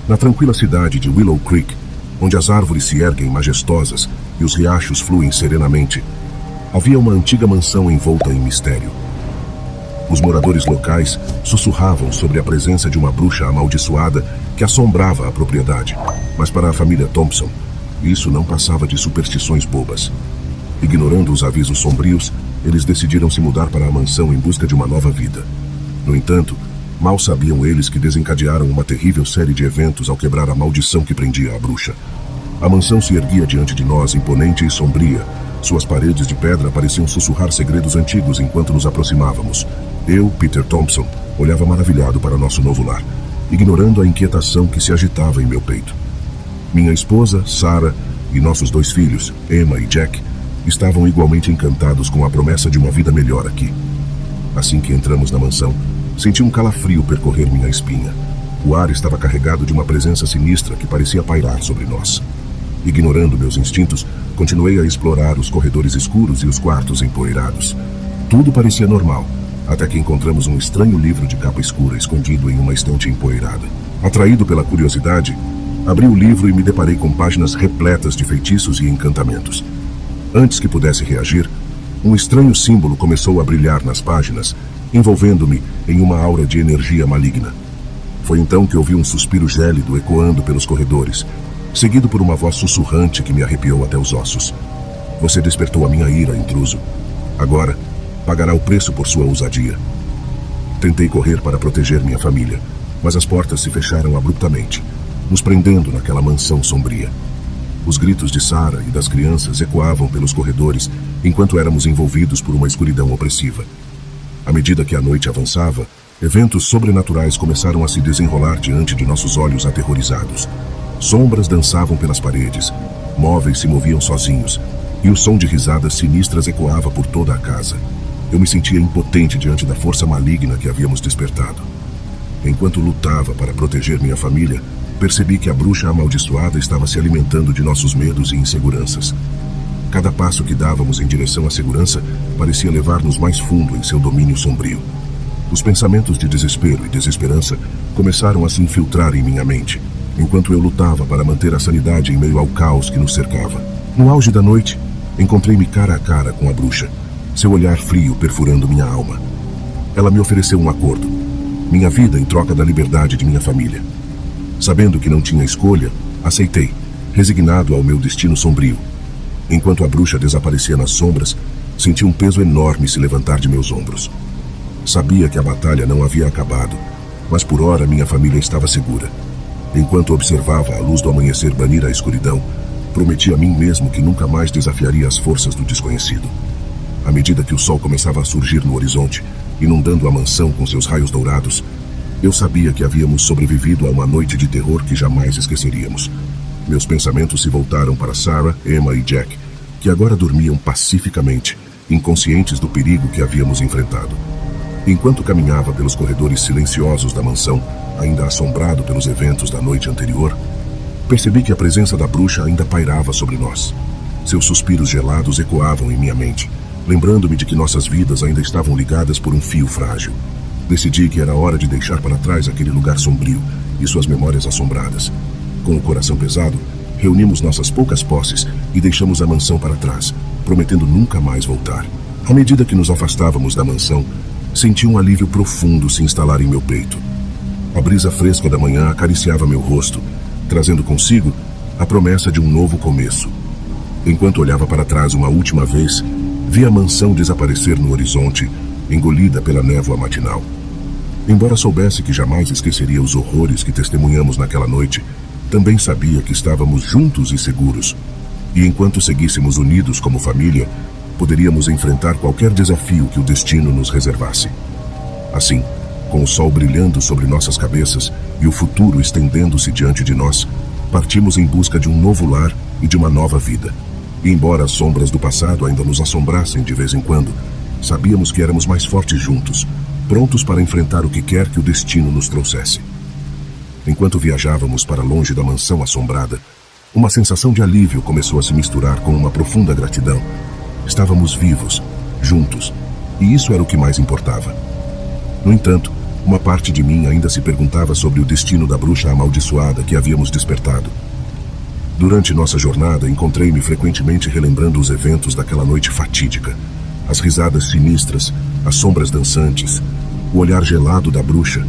Na tranquila cidade de Willow Creek, onde as árvores se erguem majestosas e os riachos fluem serenamente, havia uma antiga mansão envolta em mistério. Os moradores locais sussurravam sobre a presença de uma bruxa amaldiçoada que assombrava a propriedade, mas para a família Thompson, isso não passava de superstições bobas. Ignorando os avisos sombrios, eles decidiram se mudar para a mansão em busca de uma nova vida. No entanto, mal sabiam eles que desencadearam uma terrível série de eventos ao quebrar a maldição que prendia a bruxa. A mansão se erguia diante de nós, imponente e sombria. Suas paredes de pedra pareciam sussurrar segredos antigos enquanto nos aproximávamos. Eu, Peter Thompson, olhava maravilhado para nosso novo lar, ignorando a inquietação que se agitava em meu peito. Minha esposa, Sarah, e nossos 2 filhos, Emma e Jack, estavam igualmente encantados com a promessa de uma vida melhor aqui. Assim que entramos na mansão, senti um calafrio percorrer minha espinha. O ar estava carregado de uma presença sinistra que parecia pairar sobre nós. Ignorando meus instintos, continuei a explorar os corredores escuros e os quartos empoeirados. Tudo parecia normal, até que encontramos um estranho livro de capa escura escondido em uma estante empoeirada. Atraído pela curiosidade, abri o livro e me deparei com páginas repletas de feitiços e encantamentos. Antes que pudesse reagir, um estranho símbolo começou a brilhar nas páginas, envolvendo-me em uma aura de energia maligna. Foi então que ouvi um suspiro gélido ecoando pelos corredores, seguido por uma voz sussurrante que me arrepiou até os ossos. Você despertou a minha ira, intruso. Agora, pagará o preço por sua ousadia. Tentei correr para proteger minha família, mas as portas se fecharam abruptamente, nos prendendo naquela mansão sombria. Os gritos de Sarah e das crianças ecoavam pelos corredores enquanto éramos envolvidos por uma escuridão opressiva. À medida que a noite avançava, eventos sobrenaturais começaram a se desenrolar diante de nossos olhos aterrorizados. Sombras dançavam pelas paredes, móveis se moviam sozinhos, e o som de risadas sinistras ecoava por toda a casa. Eu me sentia impotente diante da força maligna que havíamos despertado. Enquanto lutava para proteger minha família, percebi que a bruxa amaldiçoada estava se alimentando de nossos medos e inseguranças. Cada passo que dávamos em direção à segurança parecia levar-nos mais fundo em seu domínio sombrio. Os pensamentos de desespero e desesperança começaram a se infiltrar em minha mente, enquanto eu lutava para manter a sanidade em meio ao caos que nos cercava. No auge da noite, encontrei-me cara a cara com a bruxa, seu olhar frio perfurando minha alma. Ela me ofereceu um acordo, minha vida em troca da liberdade de minha família. Sabendo que não tinha escolha, aceitei, resignado ao meu destino sombrio. Enquanto a bruxa desaparecia nas sombras, senti um peso enorme se levantar de meus ombros. Sabia que a batalha não havia acabado, mas por ora minha família estava segura. Enquanto observava a luz do amanhecer banir a escuridão, prometi a mim mesmo que nunca mais desafiaria as forças do desconhecido. À medida que o sol começava a surgir no horizonte, inundando a mansão com seus raios dourados, eu sabia que havíamos sobrevivido a uma noite de terror que jamais esqueceríamos. Meus pensamentos se voltaram para Sarah, Emma e Jack, que agora dormiam pacificamente, inconscientes do perigo que havíamos enfrentado. Enquanto caminhava pelos corredores silenciosos da mansão, ainda assombrado pelos eventos da noite anterior, percebi que a presença da bruxa ainda pairava sobre nós. Seus suspiros gelados ecoavam em minha mente, lembrando-me de que nossas vidas ainda estavam ligadas por um fio frágil. Decidi que era hora de deixar para trás aquele lugar sombrio e suas memórias assombradas. Com o coração pesado, reunimos nossas poucas posses e deixamos a mansão para trás, prometendo nunca mais voltar. À medida que nos afastávamos da mansão, senti um alívio profundo se instalar em meu peito. A brisa fresca da manhã acariciava meu rosto, trazendo consigo a promessa de um novo começo. Enquanto olhava para trás uma última vez, vi a mansão desaparecer no horizonte, engolida pela névoa matinal. Embora soubesse que jamais esqueceria os horrores que testemunhamos naquela noite, também sabia que estávamos juntos e seguros. E enquanto seguíssemos unidos como família, poderíamos enfrentar qualquer desafio que o destino nos reservasse. Assim, com o sol brilhando sobre nossas cabeças e o futuro estendendo-se diante de nós, partimos em busca de um novo lar e de uma nova vida. E embora as sombras do passado ainda nos assombrassem de vez em quando, sabíamos que éramos mais fortes juntos, prontos para enfrentar o que quer que o destino nos trouxesse. Enquanto viajávamos para longe da mansão assombrada, uma sensação de alívio começou a se misturar com uma profunda gratidão. Estávamos vivos, juntos, e isso era o que mais importava. No entanto, Uma parte de mim ainda se perguntava sobre o destino da bruxa amaldiçoada que havíamos despertado. Durante nossa jornada, encontrei-me frequentemente relembrando os eventos daquela noite fatídica. As risadas sinistras, as sombras dançantes, o olhar gelado da bruxa.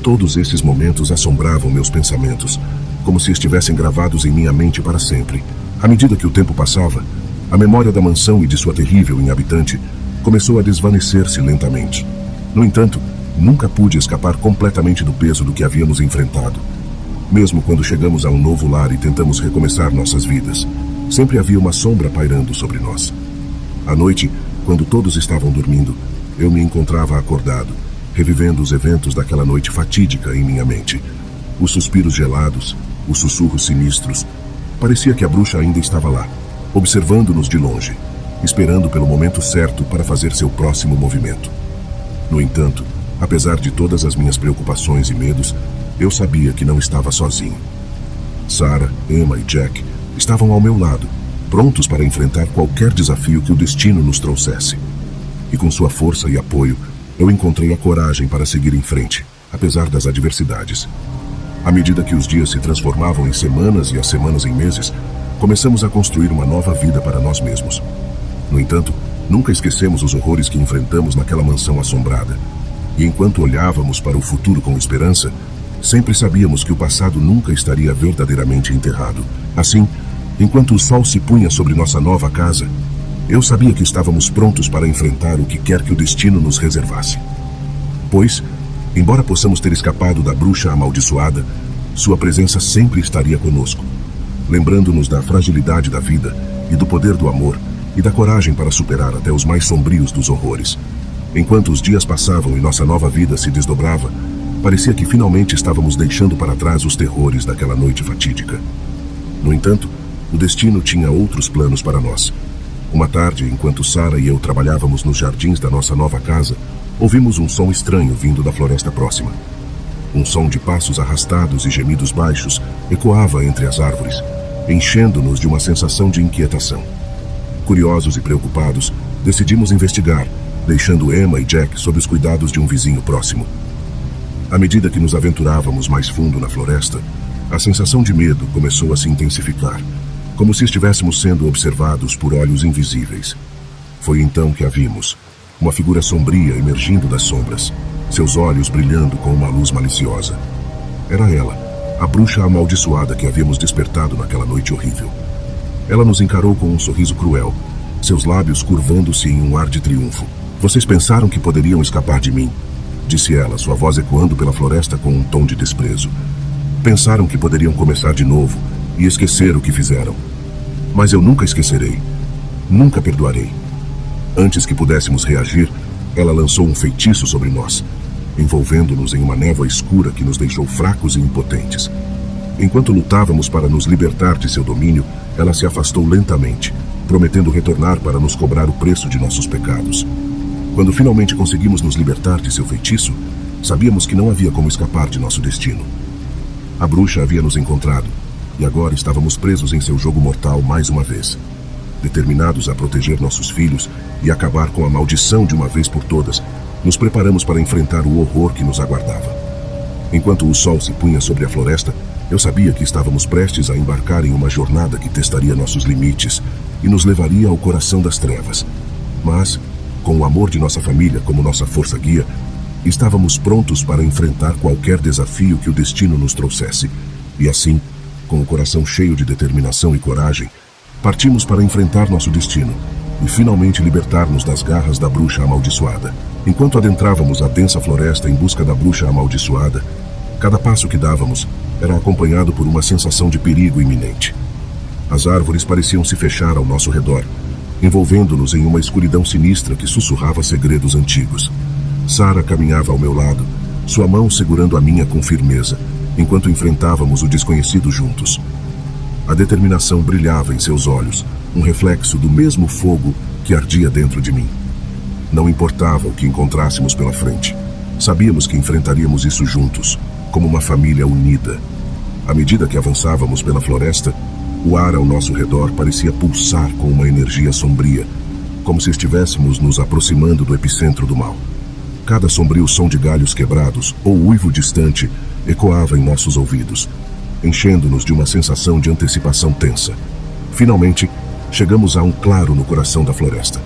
Todos esses momentos assombravam meus pensamentos, como se estivessem gravados em minha mente para sempre. À medida que o tempo passava, a memória da mansão e de sua terrível inabitante começou a desvanecer-se lentamente. No entanto, nunca pude escapar completamente do peso do que havíamos enfrentado. Mesmo quando chegamos a um novo lar e tentamos recomeçar nossas vidas, sempre havia uma sombra pairando sobre nós. À noite, quando todos estavam dormindo, eu me encontrava acordado, revivendo os eventos daquela noite fatídica em minha mente. Os suspiros gelados, os sussurros sinistros. Parecia que a bruxa ainda estava lá, observando-nos de longe, esperando pelo momento certo para fazer seu próximo movimento. No entanto, apesar de todas as minhas preocupações e medos, eu sabia que não estava sozinho. Sarah, Emma e Jack estavam ao meu lado, prontos para enfrentar qualquer desafio que o destino nos trouxesse. E com sua força e apoio, eu encontrei a coragem para seguir em frente, apesar das adversidades. À medida que os dias se transformavam em semanas e as semanas em meses, começamos a construir uma nova vida para nós mesmos. No entanto, nunca esquecemos os horrores que enfrentamos naquela mansão assombrada. E enquanto olhávamos para o futuro com esperança, sempre sabíamos que o passado nunca estaria verdadeiramente enterrado. Assim, enquanto o sol se punha sobre nossa nova casa, eu sabia que estávamos prontos para enfrentar o que quer que o destino nos reservasse. Pois, embora possamos ter escapado da bruxa amaldiçoada, sua presença sempre estaria conosco, lembrando-nos da fragilidade da vida e do poder do amor e da coragem para superar até os mais sombrios dos horrores. Enquanto os dias passavam e nossa nova vida se desdobrava, parecia que finalmente estávamos deixando para trás os terrores daquela noite fatídica. No entanto, o destino tinha outros planos para nós. Uma tarde, enquanto Sarah e eu trabalhávamos nos jardins da nossa nova casa, ouvimos um som estranho vindo da floresta próxima. Um som de passos arrastados e gemidos baixos ecoava entre as árvores, enchendo-nos de uma sensação de inquietação. Curiosos e preocupados, decidimos investigar, deixando Emma e Jack sob os cuidados de um vizinho próximo. À medida que nos aventurávamos mais fundo na floresta, a sensação de medo começou a se intensificar, como se estivéssemos sendo observados por olhos invisíveis. Foi então que a vimos, uma figura sombria emergindo das sombras, seus olhos brilhando com uma luz maliciosa. Era ela, a bruxa amaldiçoada que havíamos despertado naquela noite horrível. Ela nos encarou com um sorriso cruel, seus lábios curvando-se em um ar de triunfo. "Vocês pensaram que poderiam escapar de mim?" disse ela, sua voz ecoando pela floresta com um tom de desprezo. "Pensaram que poderiam começar de novo e esquecer o que fizeram. Mas eu nunca esquecerei. Nunca perdoarei." Antes que pudéssemos reagir, ela lançou um feitiço sobre nós, envolvendo-nos em uma névoa escura que nos deixou fracos e impotentes. Enquanto lutávamos para nos libertar de seu domínio, ela se afastou lentamente, prometendo retornar para nos cobrar o preço de nossos pecados. Quando finalmente conseguimos nos libertar de seu feitiço, sabíamos que não havia como escapar de nosso destino. A bruxa havia nos encontrado, e agora estávamos presos em seu jogo mortal mais uma vez. Determinados a proteger nossos filhos e acabar com a maldição de uma vez por todas, nos preparamos para enfrentar o horror que nos aguardava. Enquanto o sol se punha sobre a floresta, eu sabia que estávamos prestes a embarcar em uma jornada que testaria nossos limites e nos levaria ao coração das trevas. Mas, com o amor de nossa família como nossa força guia, estávamos prontos para enfrentar qualquer desafio que o destino nos trouxesse. E assim, com o coração cheio de determinação e coragem, partimos para enfrentar nosso destino e finalmente libertar-nos das garras da bruxa amaldiçoada. Enquanto adentrávamos a densa floresta em busca da bruxa amaldiçoada, cada passo que dávamos era acompanhado por uma sensação de perigo iminente. As árvores pareciam se fechar ao nosso redor, envolvendo-nos em uma escuridão sinistra que sussurrava segredos antigos. Sarah caminhava ao meu lado, sua mão segurando a minha com firmeza, enquanto enfrentávamos o desconhecido juntos. A determinação brilhava em seus olhos, um reflexo do mesmo fogo que ardia dentro de mim. Não importava o que encontrássemos pela frente, sabíamos que enfrentaríamos isso juntos, como uma família unida. À medida que avançávamos pela floresta, o ar ao nosso redor parecia pulsar com uma energia sombria, como se estivéssemos nos aproximando do epicentro do mal. Cada sombrio som de galhos quebrados ou uivo distante ecoava em nossos ouvidos, enchendo-nos de uma sensação de antecipação tensa. Finalmente, chegamos a um claro no coração da floresta,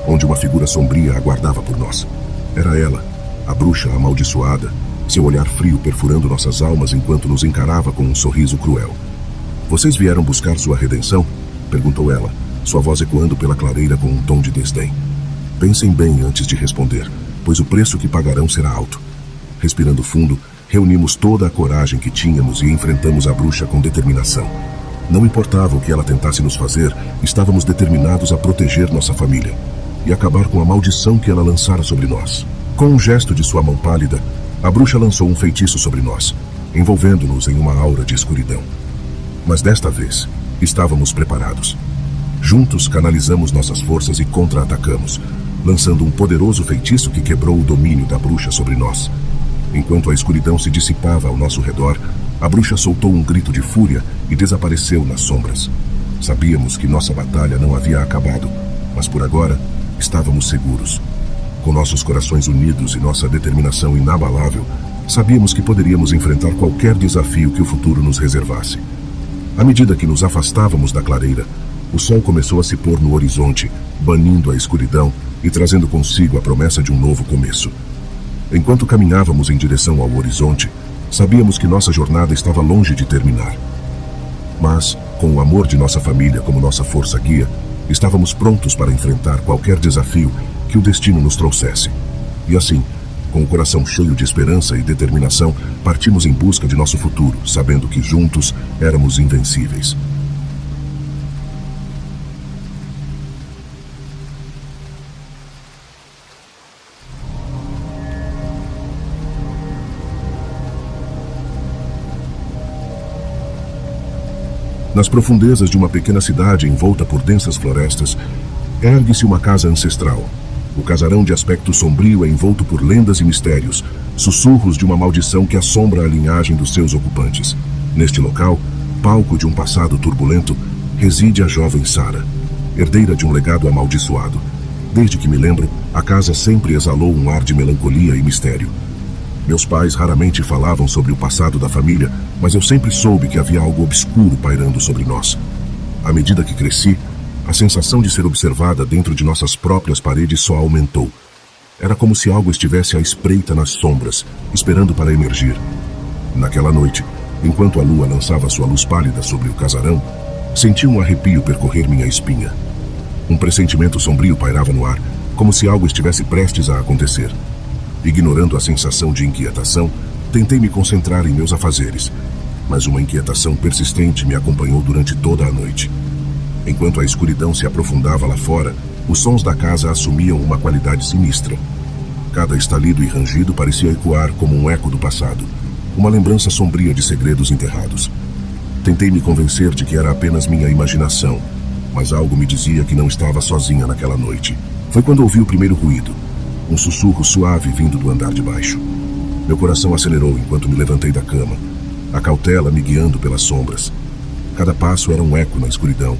onde uma figura sombria aguardava por nós. Era ela, a bruxa amaldiçoada, seu olhar frio perfurando nossas almas enquanto nos encarava com um sorriso cruel. "Vocês vieram buscar sua redenção?" perguntou ela, sua voz ecoando pela clareira com um tom de desdém. "Pensem bem antes de responder, pois o preço que pagarão será alto." Respirando fundo, reunimos toda a coragem que tínhamos e enfrentamos a bruxa com determinação. Não importava o que ela tentasse nos fazer, estávamos determinados a proteger nossa família e acabar com a maldição que ela lançara sobre nós. Com um gesto de sua mão pálida, a bruxa lançou um feitiço sobre nós, envolvendo-nos em uma aura de escuridão. Mas desta vez, estávamos preparados. Juntos canalizamos nossas forças e contra-atacamos, lançando um poderoso feitiço que quebrou o domínio da bruxa sobre nós. Enquanto a escuridão se dissipava ao nosso redor, a bruxa soltou um grito de fúria e desapareceu nas sombras. Sabíamos que nossa batalha não havia acabado, mas por agora estávamos seguros. Com nossos corações unidos e nossa determinação inabalável, sabíamos que poderíamos enfrentar qualquer desafio que o futuro nos reservasse. À medida que nos afastávamos da clareira, o sol começou a se pôr no horizonte, banindo a escuridão e trazendo consigo a promessa de um novo começo. Enquanto caminhávamos em direção ao horizonte, sabíamos que nossa jornada estava longe de terminar. Mas, com o amor de nossa família como nossa força guia, estávamos prontos para enfrentar qualquer desafio que o destino nos trouxesse. E assim, com o coração cheio de esperança e determinação, partimos em busca de nosso futuro, sabendo que juntos éramos invencíveis. Nas profundezas de uma pequena cidade envolta por densas florestas, ergue-se uma casa ancestral. O casarão de aspecto sombrio é envolto por lendas e mistérios, sussurros de uma maldição que assombra a linhagem dos seus ocupantes. Neste local, palco de um passado turbulento, reside a jovem Sara, herdeira de um legado amaldiçoado. Desde que me lembro, a casa sempre exalou um ar de melancolia e mistério. Meus pais raramente falavam sobre o passado da família, mas eu sempre soube que havia algo obscuro pairando sobre nós. À medida que cresci, a sensação de ser observada dentro de nossas próprias paredes só aumentou. Era como se algo estivesse à espreita nas sombras, esperando para emergir. Naquela noite, enquanto a lua lançava sua luz pálida sobre o casarão, senti um arrepio percorrer minha espinha. Um pressentimento sombrio pairava no ar, como se algo estivesse prestes a acontecer. Ignorando a sensação de inquietação, tentei me concentrar em meus afazeres, mas uma inquietação persistente me acompanhou durante toda a noite. Enquanto a escuridão se aprofundava lá fora, os sons da casa assumiam uma qualidade sinistra. Cada estalido e rangido parecia ecoar como um eco do passado, uma lembrança sombria de segredos enterrados. Tentei me convencer de que era apenas minha imaginação, mas algo me dizia que não estava sozinha naquela noite. Foi quando ouvi o primeiro ruído, um sussurro suave vindo do andar de baixo. Meu coração acelerou enquanto me levantei da cama, a cautela me guiando pelas sombras. Cada passo era um eco na escuridão,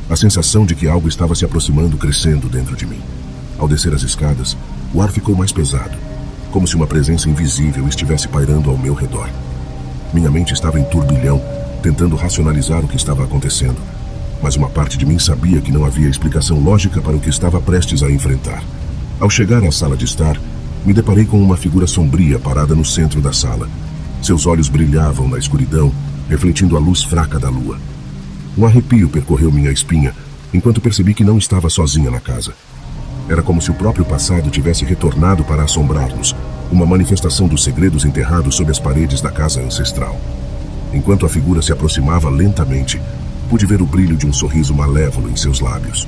a sensação de que algo estava se aproximando crescendo dentro de mim. Ao descer as escadas, o ar ficou mais pesado, como se uma presença invisível estivesse pairando ao meu redor. Minha mente estava em turbilhão, tentando racionalizar o que estava acontecendo, mas uma parte de mim sabia que não havia explicação lógica para o que estava prestes a enfrentar. Ao chegar à sala de estar, me deparei com uma figura sombria parada no centro da sala. Seus olhos brilhavam na escuridão, refletindo a luz fraca da lua. Um arrepio percorreu minha espinha, enquanto percebi que não estava sozinha na casa. Era como se o próprio passado tivesse retornado para assombrar-nos, uma manifestação dos segredos enterrados sob as paredes da casa ancestral. Enquanto a figura se aproximava lentamente, pude ver o brilho de um sorriso malévolo em seus lábios.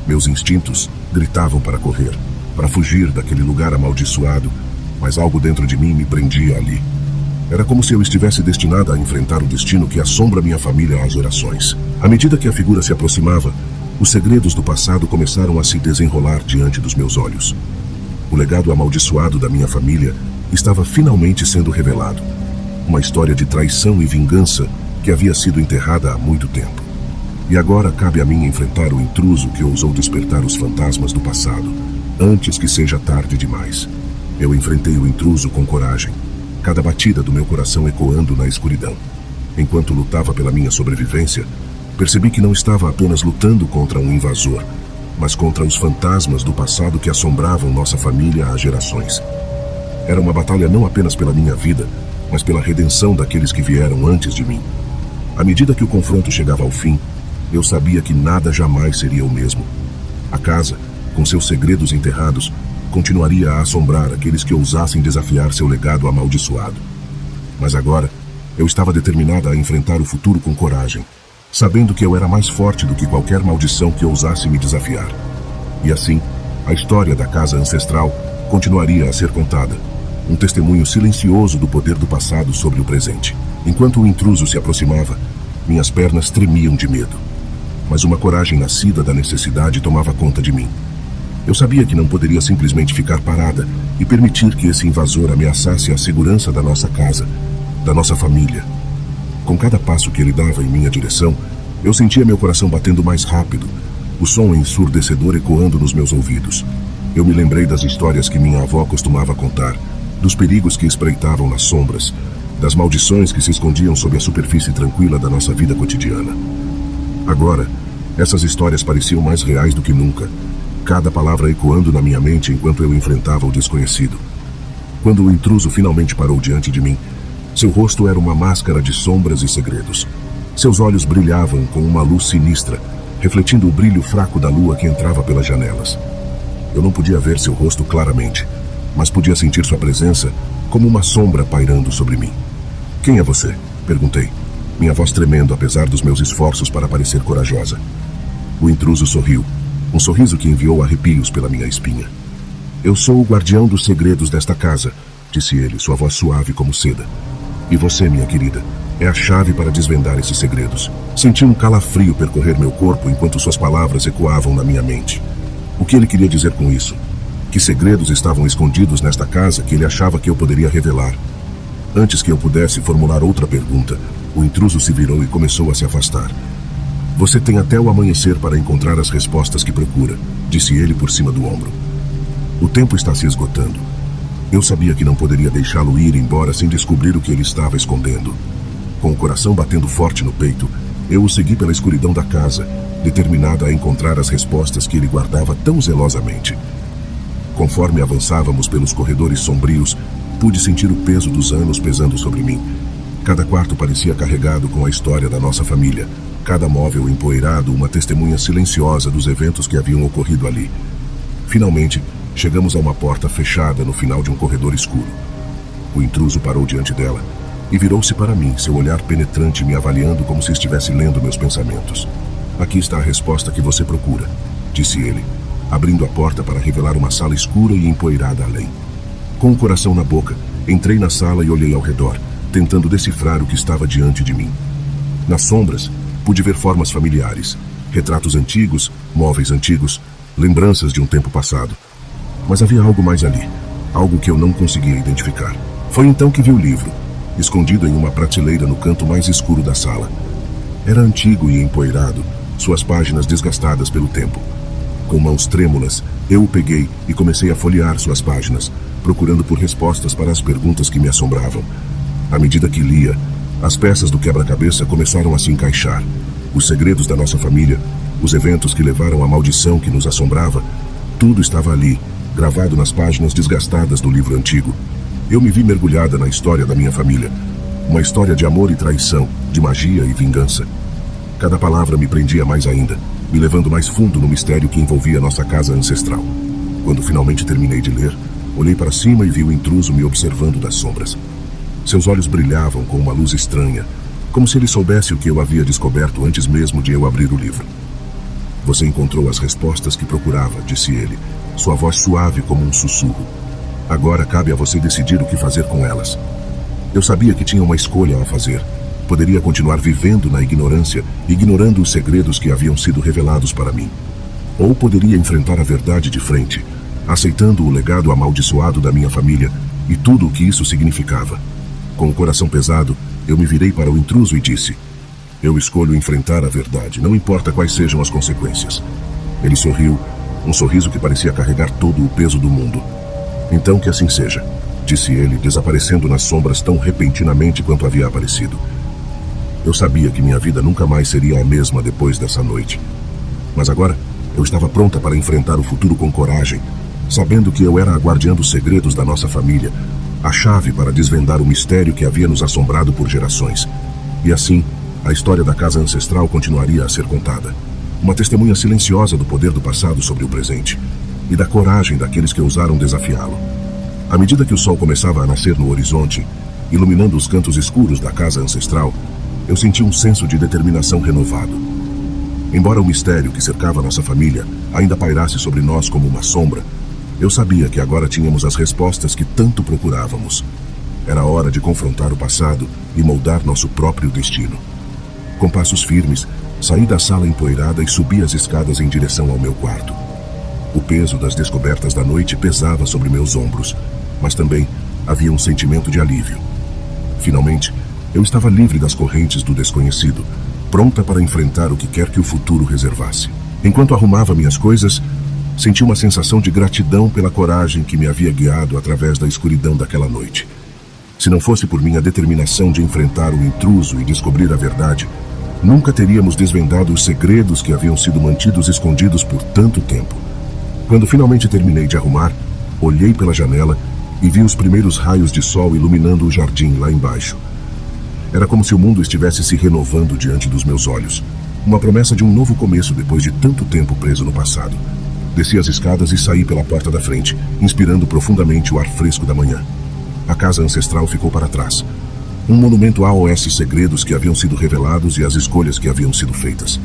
Meus instintos gritavam para correr, para fugir daquele lugar amaldiçoado, mas algo dentro de mim me prendia ali. Era como se eu estivesse destinada a enfrentar o destino que assombra minha família há gerações. À medida que a figura se aproximava, os segredos do passado começaram a se desenrolar diante dos meus olhos. O legado amaldiçoado da minha família estava finalmente sendo revelado. Uma história de traição e vingança que havia sido enterrada há muito tempo. E agora cabe a mim enfrentar o intruso que ousou despertar os fantasmas do passado, antes que seja tarde demais. Eu enfrentei o intruso com coragem, cada batida do meu coração ecoando na escuridão. Enquanto lutava pela minha sobrevivência, percebi que não estava apenas lutando contra um invasor, mas contra os fantasmas do passado que assombravam nossa família há gerações. Era uma batalha não apenas pela minha vida, mas pela redenção daqueles que vieram antes de mim. À medida que o confronto chegava ao fim, eu sabia que nada jamais seria o mesmo. A casa, com seus segredos enterrados, continuaria a assombrar aqueles que ousassem desafiar seu legado amaldiçoado. Mas agora, eu estava determinada a enfrentar o futuro com coragem, sabendo que eu era mais forte do que qualquer maldição que ousasse me desafiar. E assim, a história da casa ancestral continuaria a ser contada, um testemunho silencioso do poder do passado sobre o presente. Enquanto o intruso se aproximava, minhas pernas tremiam de medo. Mas uma coragem nascida da necessidade tomava conta de mim. Eu sabia que não poderia simplesmente ficar parada e permitir que esse invasor ameaçasse a segurança da nossa casa, da nossa família. Com cada passo que ele dava em minha direção, eu sentia meu coração batendo mais rápido, o som ensurdecedor ecoando nos meus ouvidos. Eu me lembrei das histórias que minha avó costumava contar, dos perigos que espreitavam nas sombras, das maldições que se escondiam sob a superfície tranquila da nossa vida cotidiana. Agora, essas histórias pareciam mais reais do que nunca, cada palavra ecoando na minha mente enquanto eu enfrentava o desconhecido. Quando o intruso finalmente parou diante de mim, seu rosto era uma máscara de sombras e segredos. Seus olhos brilhavam com uma luz sinistra, refletindo o brilho fraco da lua que entrava pelas janelas. Eu não podia ver seu rosto claramente, mas podia sentir sua presença como uma sombra pairando sobre mim. "Quem é você?" perguntei, minha voz tremendo apesar dos meus esforços para parecer corajosa. O intruso sorriu, um sorriso que enviou arrepios pela minha espinha. "Eu sou o guardião dos segredos desta casa", disse ele, sua voz suave como seda. "E você, minha querida, é a chave para desvendar esses segredos." Senti um calafrio percorrer meu corpo enquanto suas palavras ecoavam na minha mente. O que ele queria dizer com isso? Que segredos estavam escondidos nesta casa que ele achava que eu poderia revelar? Antes que eu pudesse formular outra pergunta, o intruso se virou e começou a se afastar. "Você tem até o amanhecer para encontrar as respostas que procura", disse ele por cima do ombro. "O tempo está se esgotando." Eu sabia que não poderia deixá-lo ir embora sem descobrir o que ele estava escondendo. Com o coração batendo forte no peito, eu o segui pela escuridão da casa, determinada a encontrar as respostas que ele guardava tão zelosamente. Conforme avançávamos pelos corredores sombrios, pude sentir o peso dos anos pesando sobre mim. Cada quarto parecia carregado com a história da nossa família, cada móvel empoeirado uma testemunha silenciosa dos eventos que haviam ocorrido ali. Finalmente, chegamos a uma porta fechada no final de um corredor escuro. O intruso parou diante dela e virou-se para mim, seu olhar penetrante me avaliando como se estivesse lendo meus pensamentos. "Aqui está a resposta que você procura", disse ele, abrindo a porta para revelar uma sala escura e empoeirada além. Com o coração na boca, entrei na sala e olhei ao redor, tentando decifrar o que estava diante de mim. Nas sombras, pude ver formas familiares, retratos antigos, móveis antigos, lembranças de um tempo passado. Mas havia algo mais ali, algo que eu não conseguia identificar. Foi então que vi o livro, escondido em uma prateleira no canto mais escuro da sala. Era antigo e empoeirado, suas páginas desgastadas pelo tempo. Com mãos trêmulas, eu o peguei e comecei a folhear suas páginas, procurando por respostas para as perguntas que me assombravam. À medida que lia, as peças do quebra-cabeça começaram a se encaixar. Os segredos da nossa família, os eventos que levaram à maldição que nos assombrava, tudo estava ali, gravado nas páginas desgastadas do livro antigo. Eu me vi mergulhada na história da minha família, uma história de amor e traição, de magia e vingança. Cada palavra me prendia mais ainda, me levando mais fundo no mistério que envolvia nossa casa ancestral. Quando finalmente terminei de ler, olhei para cima e vi o intruso me observando das sombras. Seus olhos brilhavam com uma luz estranha, como se ele soubesse o que eu havia descoberto antes mesmo de eu abrir o livro. "Você encontrou as respostas que procurava", disse ele, sua voz suave como um sussurro. "Agora cabe a você decidir o que fazer com elas." Eu sabia que tinha uma escolha a fazer. Poderia continuar vivendo na ignorância, ignorando os segredos que haviam sido revelados para mim. Ou poderia enfrentar a verdade de frente, aceitando o legado amaldiçoado da minha família e tudo o que isso significava. Com o coração pesado, eu me virei para o intruso e disse: "Eu escolho enfrentar a verdade, não importa quais sejam as consequências." Ele sorriu, um sorriso que parecia carregar todo o peso do mundo. Então que assim seja, disse ele, desaparecendo nas sombras tão repentinamente quanto havia aparecido. Eu sabia que minha vida nunca mais seria a mesma depois dessa noite. Mas agora, eu estava pronta para enfrentar o futuro com coragem, sabendo que eu era a guardiã dos segredos da nossa família, a chave para desvendar o mistério que havia nos assombrado por gerações. E assim, a história da casa ancestral continuaria a ser contada. Uma testemunha silenciosa do poder do passado sobre o presente e da coragem daqueles que ousaram desafiá-lo. À medida que o sol começava a nascer no horizonte, iluminando os cantos escuros da casa ancestral, eu senti um senso de determinação renovado. Embora o mistério que cercava nossa família ainda pairasse sobre nós como uma sombra, eu sabia que agora tínhamos as respostas que tanto procurávamos. Era hora de confrontar o passado e moldar nosso próprio destino. Com passos firmes, saí da sala empoeirada e subi as escadas em direção ao meu quarto. O peso das descobertas da noite pesava sobre meus ombros, mas também havia um sentimento de alívio. Finalmente, eu estava livre das correntes do desconhecido, pronta para enfrentar o que quer que o futuro reservasse. Enquanto arrumava minhas coisas, senti uma sensação de gratidão pela coragem que me havia guiado através da escuridão daquela noite. Se não fosse por minha determinação de enfrentar o intruso e descobrir a verdade, nunca teríamos desvendado os segredos que haviam sido mantidos escondidos por tanto tempo. Quando finalmente terminei de arrumar, olhei pela janela e vi os primeiros raios de sol iluminando o jardim lá embaixo. Era como se o mundo estivesse se renovando diante dos meus olhos. Uma promessa de um novo começo depois de tanto tempo preso no passado. Desci as escadas e saí pela porta da frente, inspirando profundamente o ar fresco da manhã. A casa ancestral ficou para trás. Um monumento aos segredos que haviam sido revelados e às escolhas que haviam sido feitas.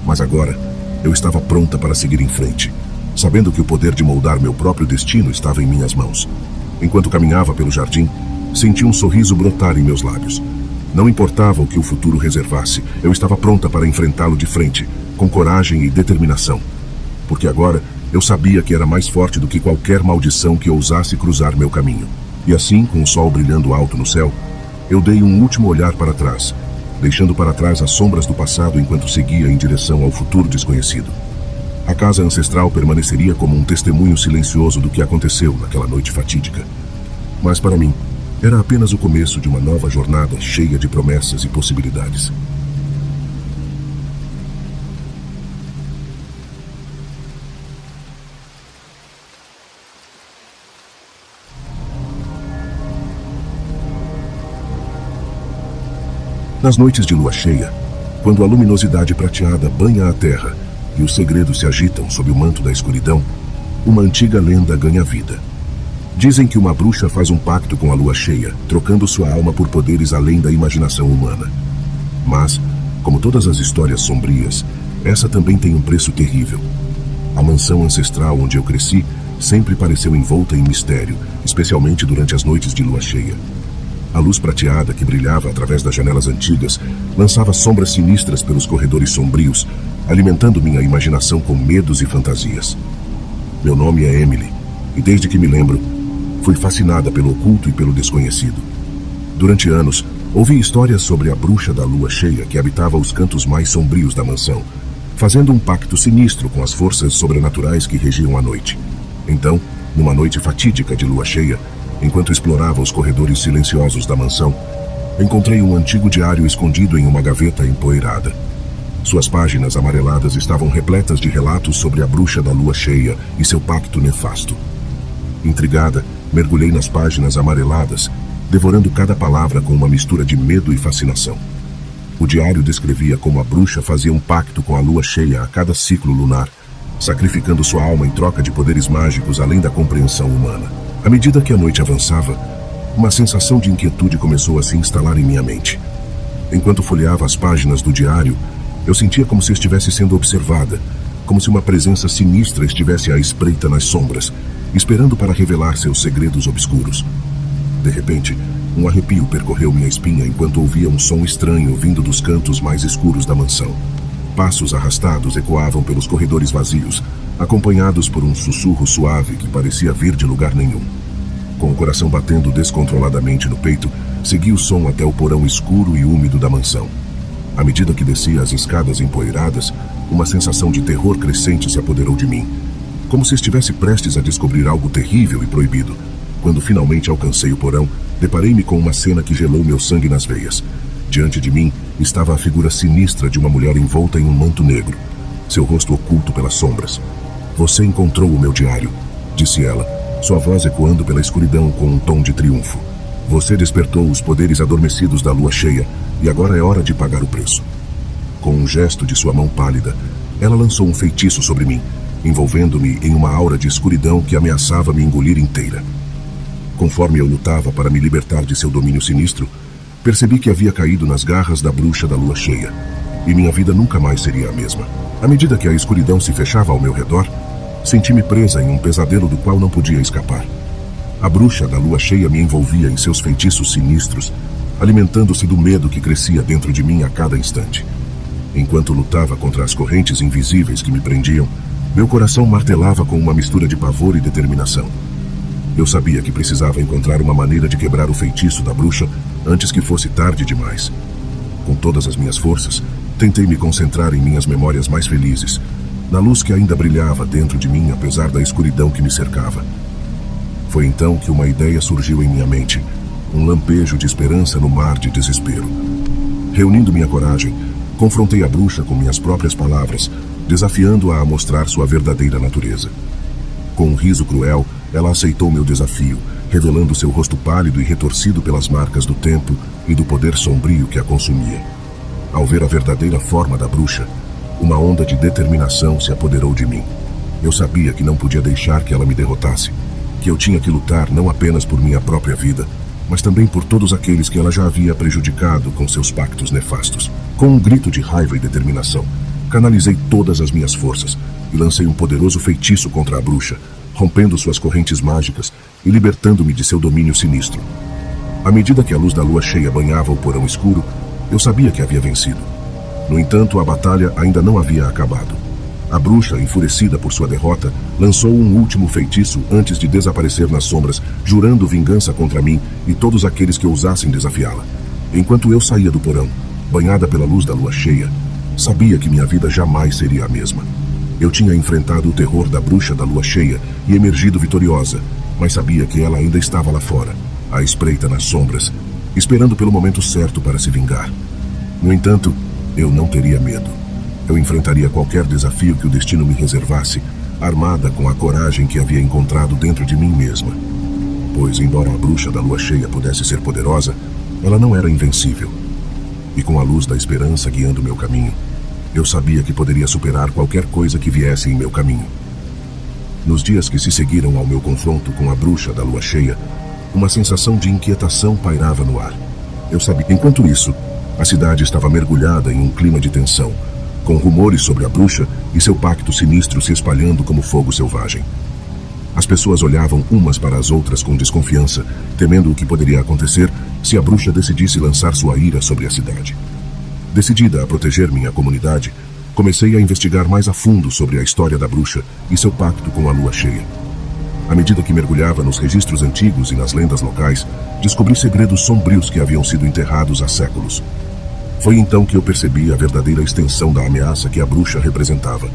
Mas agora, eu estava pronta para seguir em frente, sabendo que o poder de moldar meu próprio destino estava em minhas mãos. Enquanto caminhava pelo jardim, senti um sorriso brotar em meus lábios. Não importava o que o futuro reservasse, eu estava pronta para enfrentá-lo de frente, com coragem e determinação. Porque agora, eu sabia que era mais forte do que qualquer maldição que ousasse cruzar meu caminho. E assim, com o sol brilhando alto no céu, eu dei um último olhar para trás, deixando para trás as sombras do passado enquanto seguia em direção ao futuro desconhecido. A casa ancestral permaneceria como um testemunho silencioso do que aconteceu naquela noite fatídica. Mas para mim, era apenas o começo de uma nova jornada cheia de promessas e possibilidades. Nas noites de lua cheia, quando a luminosidade prateada banha a terra e os segredos se agitam sob o manto da escuridão, uma antiga lenda ganha vida. Dizem que uma bruxa faz um pacto com a lua cheia, trocando sua alma por poderes além da imaginação humana. Mas, como todas as histórias sombrias, essa também tem um preço terrível. A mansão ancestral onde eu cresci sempre pareceu envolta em mistério, especialmente durante as noites de lua cheia. A luz prateada que brilhava através das janelas antigas lançava sombras sinistras pelos corredores sombrios, alimentando minha imaginação com medos e fantasias. Meu nome é Emily, e desde que me lembro, fui fascinada pelo oculto e pelo desconhecido. Durante anos, ouvi histórias sobre a bruxa da lua cheia que habitava os cantos mais sombrios da mansão, fazendo um pacto sinistro com as forças sobrenaturais que regiam a noite. Então, numa noite fatídica de lua cheia, enquanto explorava os corredores silenciosos da mansão, encontrei um antigo diário escondido em uma gaveta empoeirada. Suas páginas amareladas estavam repletas de relatos sobre a bruxa da lua cheia e seu pacto nefasto. Intrigada, mergulhei nas páginas amareladas, devorando cada palavra com uma mistura de medo e fascinação. O diário descrevia como a bruxa fazia um pacto com a lua cheia a cada ciclo lunar, sacrificando sua alma em troca de poderes mágicos além da compreensão humana. À medida que a noite avançava, uma sensação de inquietude começou a se instalar em minha mente. Enquanto folheava as páginas do diário, eu sentia como se estivesse sendo observada, como se uma presença sinistra estivesse à espreita nas sombras, esperando para revelar seus segredos obscuros. De repente, um arrepio percorreu minha espinha enquanto ouvia um som estranho vindo dos cantos mais escuros da mansão. Passos arrastados ecoavam pelos corredores vazios, acompanhados por um sussurro suave que parecia vir de lugar nenhum. Com o coração batendo descontroladamente no peito, segui o som até o porão escuro e úmido da mansão. À medida que descia as escadas empoeiradas, uma sensação de terror crescente se apoderou de mim. como se estivesse prestes a descobrir algo terrível e proibido. Quando finalmente alcancei o porão, deparei-me com uma cena que gelou meu sangue nas veias. Diante de mim estava a figura sinistra de uma mulher envolta em um manto negro, seu rosto oculto pelas sombras. "Você encontrou o meu diário", disse ela, sua voz ecoando pela escuridão com um tom de triunfo. "Você despertou os poderes adormecidos da lua cheia e agora é hora de pagar o preço." Com um gesto de sua mão pálida, ela lançou um feitiço sobre mim, envolvendo-me em uma aura de escuridão que ameaçava me engolir inteira. Conforme eu lutava para me libertar de seu domínio sinistro, percebi que havia caído nas garras da bruxa da lua cheia, e minha vida nunca mais seria a mesma. À medida que a escuridão se fechava ao meu redor, senti-me presa em um pesadelo do qual não podia escapar. A bruxa da lua cheia me envolvia em seus feitiços sinistros, alimentando-se do medo que crescia dentro de mim a cada instante. Enquanto lutava contra as correntes invisíveis que me prendiam, meu coração martelava com uma mistura de pavor e determinação. Eu sabia que precisava encontrar uma maneira de quebrar o feitiço da bruxa antes que fosse tarde demais. Com todas as minhas forças, tentei me concentrar em minhas memórias mais felizes, na luz que ainda brilhava dentro de mim apesar da escuridão que me cercava. Foi então que uma ideia surgiu em minha mente, um lampejo de esperança no mar de desespero. Reunindo minha coragem, confrontei a bruxa com minhas próprias palavras, desafiando-a a mostrar sua verdadeira natureza. Com um riso cruel, ela aceitou meu desafio, revelando seu rosto pálido e retorcido pelas marcas do tempo e do poder sombrio que a consumia. Ao ver a verdadeira forma da bruxa, uma onda de determinação se apoderou de mim. Eu sabia que não podia deixar que ela me derrotasse, que eu tinha que lutar não apenas por minha própria vida, mas também por todos aqueles que ela já havia prejudicado com seus pactos nefastos. Com um grito de raiva e determinação, canalizei todas as minhas forças e lancei um poderoso feitiço contra a bruxa, rompendo suas correntes mágicas e libertando-me de seu domínio sinistro. À medida que a luz da lua cheia banhava o porão escuro, eu sabia que havia vencido. No entanto, a batalha ainda não havia acabado. A bruxa, enfurecida por sua derrota, lançou um último feitiço antes de desaparecer nas sombras, jurando vingança contra mim e todos aqueles que ousassem desafiá-la. Enquanto eu saía do porão, banhada pela luz da lua cheia, sabia que minha vida jamais seria a mesma. Eu tinha enfrentado o terror da bruxa da lua cheia e emergido vitoriosa, mas sabia que ela ainda estava lá fora, à espreita nas sombras, esperando pelo momento certo para se vingar. No entanto, eu não teria medo. Eu enfrentaria qualquer desafio que o destino me reservasse, armada com a coragem que havia encontrado dentro de mim mesma. Pois, embora a bruxa da lua cheia pudesse ser poderosa, ela não era invencível. E com a luz da esperança guiando meu caminho, eu sabia que poderia superar qualquer coisa que viesse em meu caminho. Nos dias que se seguiram ao meu confronto com a bruxa da lua cheia, uma sensação de inquietação pairava no ar. Eu sabia. Enquanto isso, a cidade estava mergulhada em um clima de tensão, com rumores sobre a bruxa e seu pacto sinistro se espalhando como fogo selvagem. As pessoas olhavam umas para as outras com desconfiança, temendo o que poderia acontecer se a bruxa decidisse lançar sua ira sobre a cidade. Decidida a proteger minha comunidade, comecei a investigar mais a fundo sobre a história da bruxa e seu pacto com a lua cheia. À medida que mergulhava nos registros antigos e nas lendas locais, descobri segredos sombrios que haviam sido enterrados há séculos. Foi então que eu percebi a verdadeira extensão da ameaça que a bruxa representava.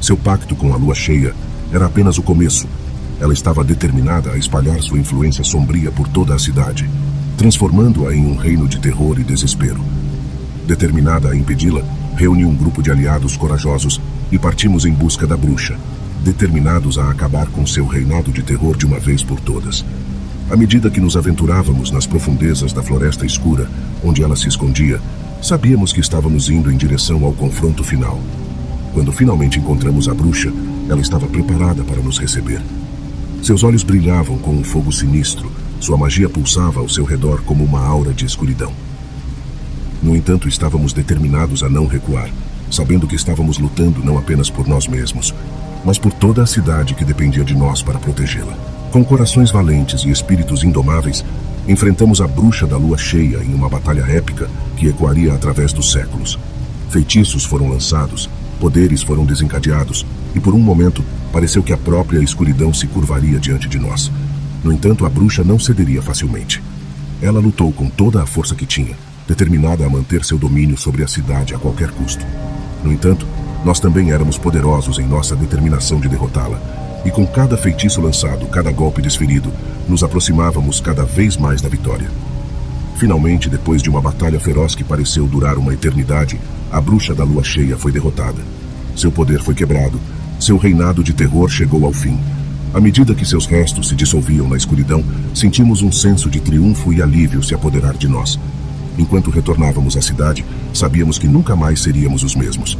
Seu pacto com a lua cheia era apenas o começo. Ela estava determinada a espalhar sua influência sombria por toda a cidade, transformando-a em um reino de terror e desespero. Determinada a impedi-la, reuni um grupo de aliados corajosos e partimos em busca da bruxa, determinados a acabar com seu reinado de terror de uma vez por todas. À medida que nos aventurávamos nas profundezas da floresta escura, onde ela se escondia, sabíamos que estávamos indo em direção ao confronto final. Quando finalmente encontramos a bruxa, ela estava preparada para nos receber. Seus olhos brilhavam com um fogo sinistro, sua magia pulsava ao seu redor como uma aura de escuridão. No entanto, estávamos determinados a não recuar, sabendo que estávamos lutando não apenas por nós mesmos, mas por toda a cidade que dependia de nós para protegê-la. Com corações valentes e espíritos indomáveis, enfrentamos a bruxa da lua cheia em uma batalha épica que ecoaria através dos séculos. Feitiços foram lançados, poderes foram desencadeados, e por um momento pareceu que a própria escuridão se curvaria diante de nós. No entanto, a bruxa não cederia facilmente. Ela lutou com toda a força que tinha, determinada a manter seu domínio sobre a cidade a qualquer custo. No entanto, nós também éramos poderosos em nossa determinação de derrotá-la, e com cada feitiço lançado, cada golpe desferido, nos aproximávamos cada vez mais da vitória. Finalmente, depois de uma batalha feroz que pareceu durar uma eternidade, a bruxa da lua cheia foi derrotada. Seu poder foi quebrado, seu reinado de terror chegou ao fim. À medida que seus restos se dissolviam na escuridão, sentimos um senso de triunfo e alívio se apoderar de nós. Enquanto retornávamos à cidade, sabíamos que nunca mais seríamos os mesmos.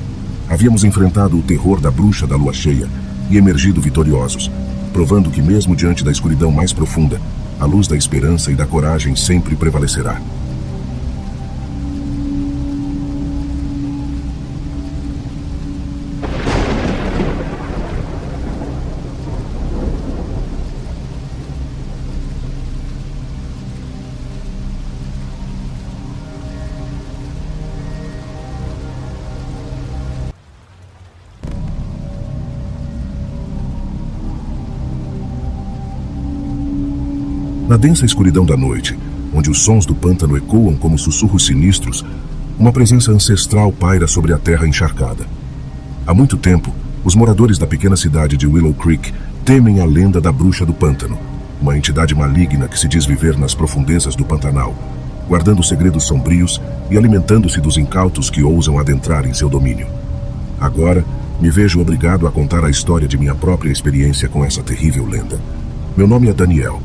Havíamos enfrentado o terror da bruxa da lua cheia e emergido vitoriosos, provando que mesmo diante da escuridão mais profunda, a luz da esperança e da coragem sempre prevalecerá. Na densa escuridão da noite, onde os sons do pântano ecoam como sussurros sinistros, uma presença ancestral paira sobre a terra encharcada. Há muito tempo, os moradores da pequena cidade de Willow Creek temem a lenda da bruxa do pântano, uma entidade maligna que se diz viver nas profundezas do Pantanal, guardando segredos sombrios e alimentando-se dos incautos que ousam adentrar em seu domínio. Agora, me vejo obrigado a contar a história de minha própria experiência com essa terrível lenda. Meu nome é Daniel,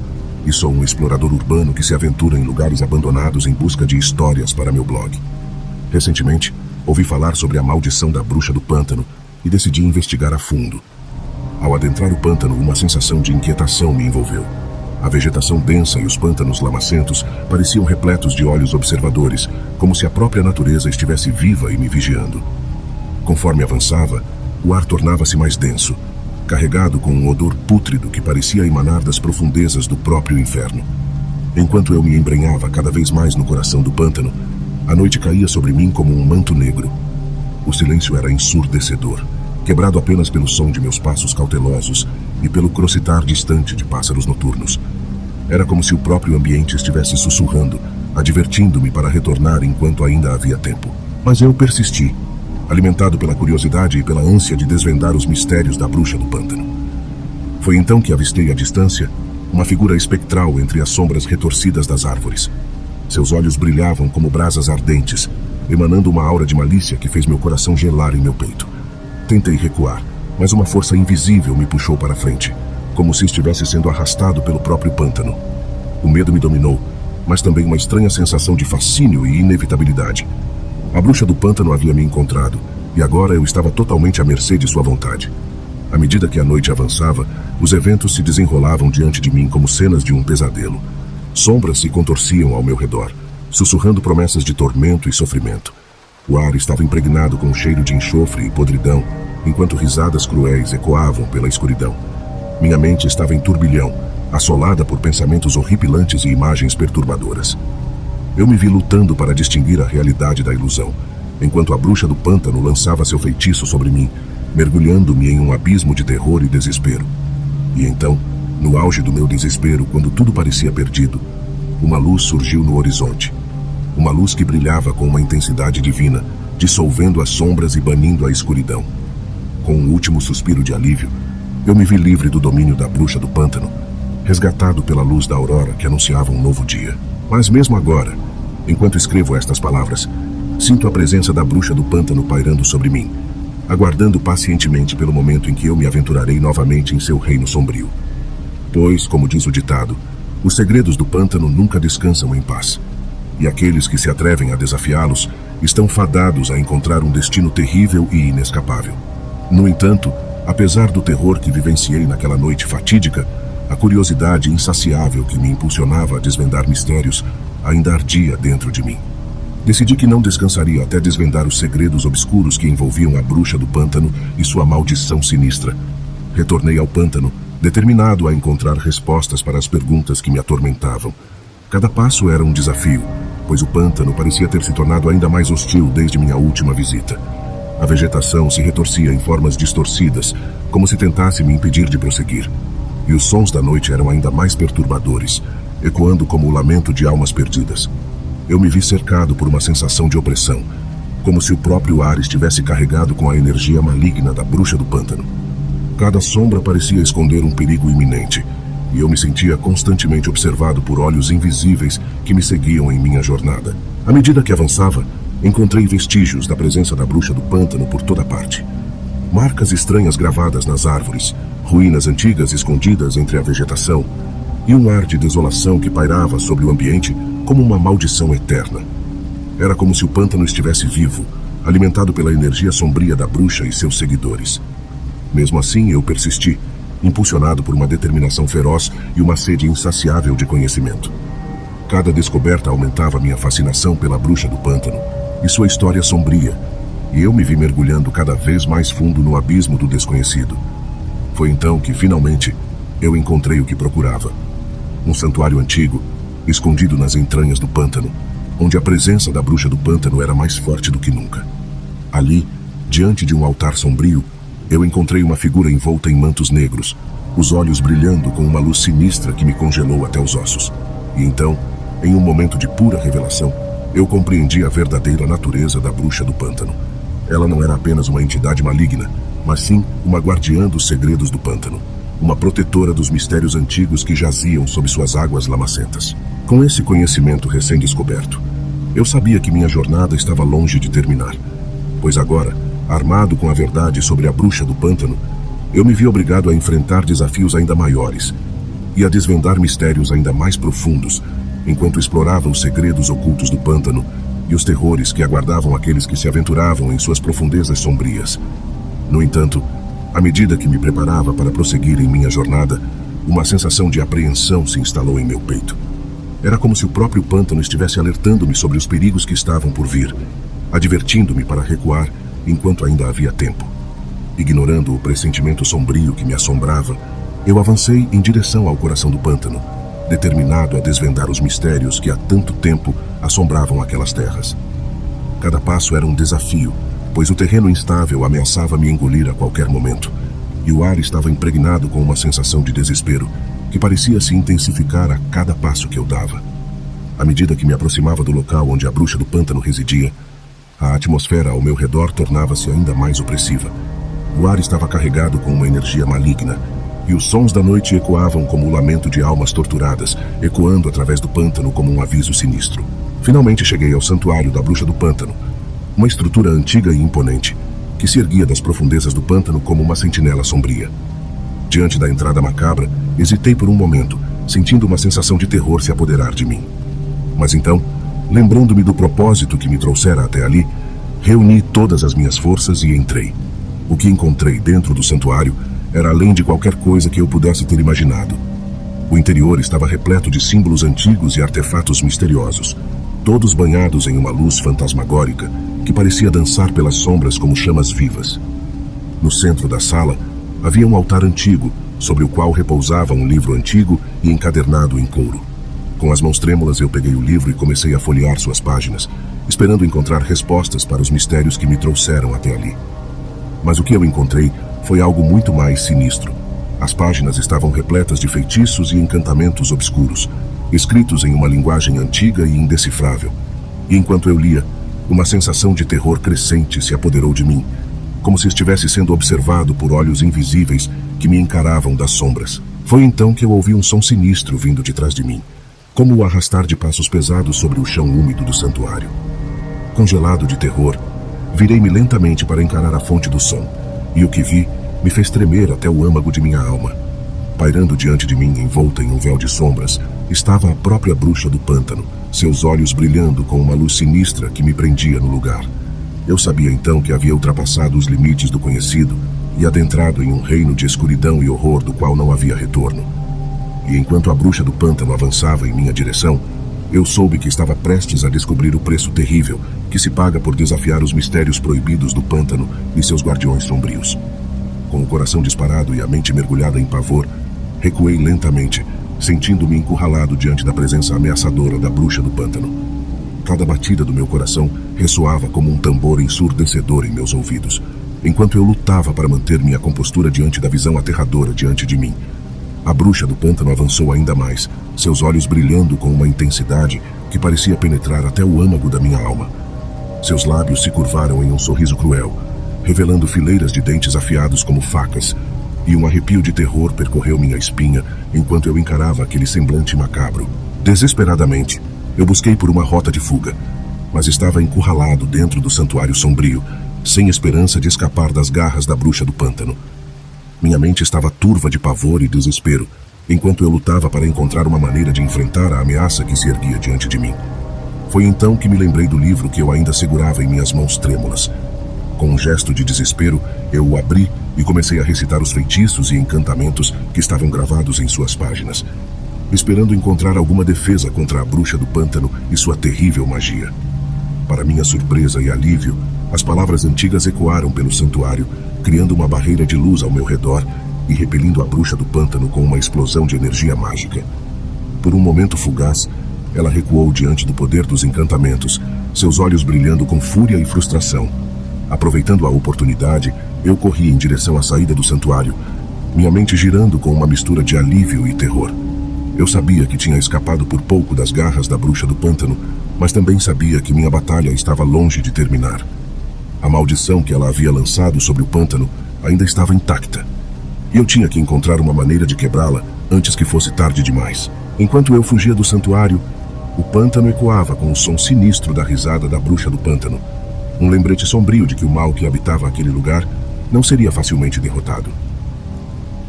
e sou um explorador urbano que se aventura em lugares abandonados em busca de histórias para meu blog. Recentemente, ouvi falar sobre a maldição da bruxa do pântano e decidi investigar a fundo. Ao adentrar o pântano, uma sensação de inquietação me envolveu. A vegetação densa e os pântanos lamacentos pareciam repletos de olhos observadores, como se a própria natureza estivesse viva e me vigiando. Conforme avançava, o ar tornava-se mais denso, carregado com um odor pútrido que parecia emanar das profundezas do próprio inferno. Enquanto eu me embrenhava cada vez mais no coração do pântano, a noite caía sobre mim como um manto negro. O silêncio era ensurdecedor, quebrado apenas pelo som de meus passos cautelosos e pelo crocitar distante de pássaros noturnos. Era como se o próprio ambiente estivesse sussurrando, advertindo-me para retornar enquanto ainda havia tempo. Mas eu persisti, alimentado pela curiosidade e pela ânsia de desvendar os mistérios da bruxa do pântano. Foi então que avistei à distância uma figura espectral entre as sombras retorcidas das árvores. Seus olhos brilhavam como brasas ardentes, emanando uma aura de malícia que fez meu coração gelar em meu peito. Tentei recuar, mas uma força invisível me puxou para frente, como se estivesse sendo arrastado pelo próprio pântano. O medo me dominou, mas também uma estranha sensação de fascínio e inevitabilidade. A bruxa do pântano havia me encontrado, e agora eu estava totalmente à mercê de sua vontade. À medida que a noite avançava, os eventos se desenrolavam diante de mim como cenas de um pesadelo. Sombras se contorciam ao meu redor, sussurrando promessas de tormento e sofrimento. O ar estava impregnado com um cheiro de enxofre e podridão, enquanto risadas cruéis ecoavam pela escuridão. Minha mente estava em turbilhão, assolada por pensamentos horripilantes e imagens perturbadoras. Eu me vi lutando para distinguir a realidade da ilusão, enquanto a bruxa do pântano lançava seu feitiço sobre mim, mergulhando-me em um abismo de terror e desespero. E então, no auge do meu desespero, quando tudo parecia perdido, uma luz surgiu no horizonte. Uma luz que brilhava com uma intensidade divina, dissolvendo as sombras e banindo a escuridão. Com um último suspiro de alívio, eu me vi livre do domínio da bruxa do pântano, resgatado pela luz da aurora que anunciava um novo dia. Mas mesmo agora, enquanto escrevo estas palavras, sinto a presença da bruxa do pântano pairando sobre mim, aguardando pacientemente pelo momento em que eu me aventurarei novamente em seu reino sombrio. Pois, como diz o ditado, os segredos do pântano nunca descansam em paz, e aqueles que se atrevem a desafiá-los estão fadados a encontrar um destino terrível e inescapável. No entanto, apesar do terror que vivenciei naquela noite fatídica, a curiosidade insaciável que me impulsionava a desvendar mistérios ainda ardia dentro de mim. Decidi que não descansaria até desvendar os segredos obscuros que envolviam a bruxa do pântano e sua maldição sinistra. Retornei ao pântano, determinado a encontrar respostas para as perguntas que me atormentavam. Cada passo era um desafio, pois o pântano parecia ter se tornado ainda mais hostil desde minha última visita. A vegetação se retorcia em formas distorcidas, como se tentasse me impedir de prosseguir. E os sons da noite eram ainda mais perturbadores, ecoando como o lamento de almas perdidas. Eu me vi cercado por uma sensação de opressão, como se o próprio ar estivesse carregado com a energia maligna da bruxa do pântano. Cada sombra parecia esconder um perigo iminente, e eu me sentia constantemente observado por olhos invisíveis que me seguiam em minha jornada. À medida que avançava, encontrei vestígios da presença da bruxa do pântano por toda parte. Marcas estranhas gravadas nas árvores, ruínas antigas escondidas entre a vegetação, e um ar de desolação que pairava sobre o ambiente como uma maldição eterna. Era como se o pântano estivesse vivo, alimentado pela energia sombria da bruxa e seus seguidores. Mesmo assim, eu persisti, impulsionado por uma determinação feroz e uma sede insaciável de conhecimento. Cada descoberta aumentava minha fascinação pela bruxa do pântano e sua história sombria, e eu me vi mergulhando cada vez mais fundo no abismo do desconhecido. Foi então que, finalmente, eu encontrei o que procurava. Um santuário antigo, escondido nas entranhas do pântano, onde a presença da bruxa do pântano era mais forte do que nunca. Ali, diante de um altar sombrio, eu encontrei uma figura envolta em mantos negros, os olhos brilhando com uma luz sinistra que me congelou até os ossos. E então, em um momento de pura revelação, eu compreendi a verdadeira natureza da bruxa do pântano. Ela não era apenas uma entidade maligna, mas sim uma guardiã dos segredos do pântano, uma protetora dos mistérios antigos que jaziam sob suas águas lamacentas. Com esse conhecimento recém-descoberto, eu sabia que minha jornada estava longe de terminar, pois agora, armado com a verdade sobre a bruxa do pântano, eu me vi obrigado a enfrentar desafios ainda maiores e a desvendar mistérios ainda mais profundos, enquanto explorava os segredos ocultos do pântano e os terrores que aguardavam aqueles que se aventuravam em suas profundezas sombrias. No entanto, à medida que me preparava para prosseguir em minha jornada, uma sensação de apreensão se instalou em meu peito. Era como se o próprio pântano estivesse alertando-me sobre os perigos que estavam por vir, advertindo-me para recuar enquanto ainda havia tempo. Ignorando o pressentimento sombrio que me assombrava, eu avancei em direção ao coração do pântano, determinado a desvendar os mistérios que há tanto tempo assombravam aquelas terras. Cada passo era um desafio, pois o terreno instável ameaçava me engolir a qualquer momento, e o ar estava impregnado com uma sensação de desespero que parecia se intensificar a cada passo que eu dava. À medida que me aproximava do local onde a bruxa do pântano residia, a atmosfera ao meu redor tornava-se ainda mais opressiva. O ar estava carregado com uma energia maligna, e os sons da noite ecoavam como o lamento de almas torturadas, ecoando através do pântano como um aviso sinistro. Finalmente cheguei ao santuário da bruxa do pântano, uma estrutura antiga e imponente, que se erguia das profundezas do pântano como uma sentinela sombria. Diante da entrada macabra, hesitei por um momento, sentindo uma sensação de terror se apoderar de mim. Mas então, lembrando-me do propósito que me trouxera até ali, reuni todas as minhas forças e entrei. O que encontrei dentro do santuário era além de qualquer coisa que eu pudesse ter imaginado. O interior estava repleto de símbolos antigos e artefatos misteriosos, todos banhados em uma luz fantasmagórica que parecia dançar pelas sombras como chamas vivas. No centro da sala, havia um altar antigo, sobre o qual repousava um livro antigo e encadernado em couro. Com as mãos trêmulas, eu peguei o livro e comecei a folhear suas páginas, esperando encontrar respostas para os mistérios que me trouxeram até ali. Mas o que eu encontrei foi algo muito mais sinistro. As páginas estavam repletas de feitiços e encantamentos obscuros, escritos em uma linguagem antiga e indecifrável. E enquanto eu lia, uma sensação de terror crescente se apoderou de mim, como se estivesse sendo observado por olhos invisíveis que me encaravam das sombras. Foi então que eu ouvi um som sinistro vindo de trás de mim, como o arrastar de passos pesados sobre o chão úmido do santuário. Congelado de terror, virei-me lentamente para encarar a fonte do som, e o que vi me fez tremer até o âmago de minha alma. Pairando diante de mim, envolta em um véu de sombras, estava a própria bruxa do pântano, seus olhos brilhando com uma luz sinistra que me prendia no lugar. Eu sabia então que havia ultrapassado os limites do conhecido e adentrado em um reino de escuridão e horror do qual não havia retorno. E enquanto a bruxa do pântano avançava em minha direção, eu soube que estava prestes a descobrir o preço terrível que se paga por desafiar os mistérios proibidos do pântano e seus guardiões sombrios. Com o coração disparado e a mente mergulhada em pavor, recuei lentamente, sentindo-me encurralado diante da presença ameaçadora da bruxa do pântano. Cada batida do meu coração ressoava como um tambor ensurdecedor em meus ouvidos, enquanto eu lutava para manter minha compostura diante da visão aterradora diante de mim. A bruxa do pântano avançou ainda mais, seus olhos brilhando com uma intensidade que parecia penetrar até o âmago da minha alma. Seus lábios se curvaram em um sorriso cruel, revelando fileiras de dentes afiados como facas, e um arrepio de terror percorreu minha espinha enquanto eu encarava aquele semblante macabro. Desesperadamente, eu busquei por uma rota de fuga, mas estava encurralado dentro do santuário sombrio, sem esperança de escapar das garras da bruxa do pântano. Minha mente estava turva de pavor e desespero, enquanto eu lutava para encontrar uma maneira de enfrentar a ameaça que se erguia diante de mim. Foi então que me lembrei do livro que eu ainda segurava em minhas mãos trêmulas. Com um gesto de desespero, eu o abri e comecei a recitar os feitiços e encantamentos que estavam gravados em suas páginas, esperando encontrar alguma defesa contra a bruxa do pântano e sua terrível magia. Para minha surpresa e alívio, as palavras antigas ecoaram pelo santuário, criando uma barreira de luz ao meu redor e repelindo a bruxa do pântano com uma explosão de energia mágica. Por um momento fugaz, ela recuou diante do poder dos encantamentos, seus olhos brilhando com fúria e frustração. Aproveitando a oportunidade, eu corri em direção à saída do santuário, minha mente girando com uma mistura de alívio e terror. Eu sabia que tinha escapado por pouco das garras da bruxa do pântano, mas também sabia que minha batalha estava longe de terminar. A maldição que ela havia lançado sobre o pântano ainda estava intacta, e eu tinha que encontrar uma maneira de quebrá-la antes que fosse tarde demais. Enquanto eu fugia do santuário, o pântano ecoava com o som sinistro da risada da bruxa do pântano, um lembrete sombrio de que o mal que habitava aquele lugar não seria facilmente derrotado.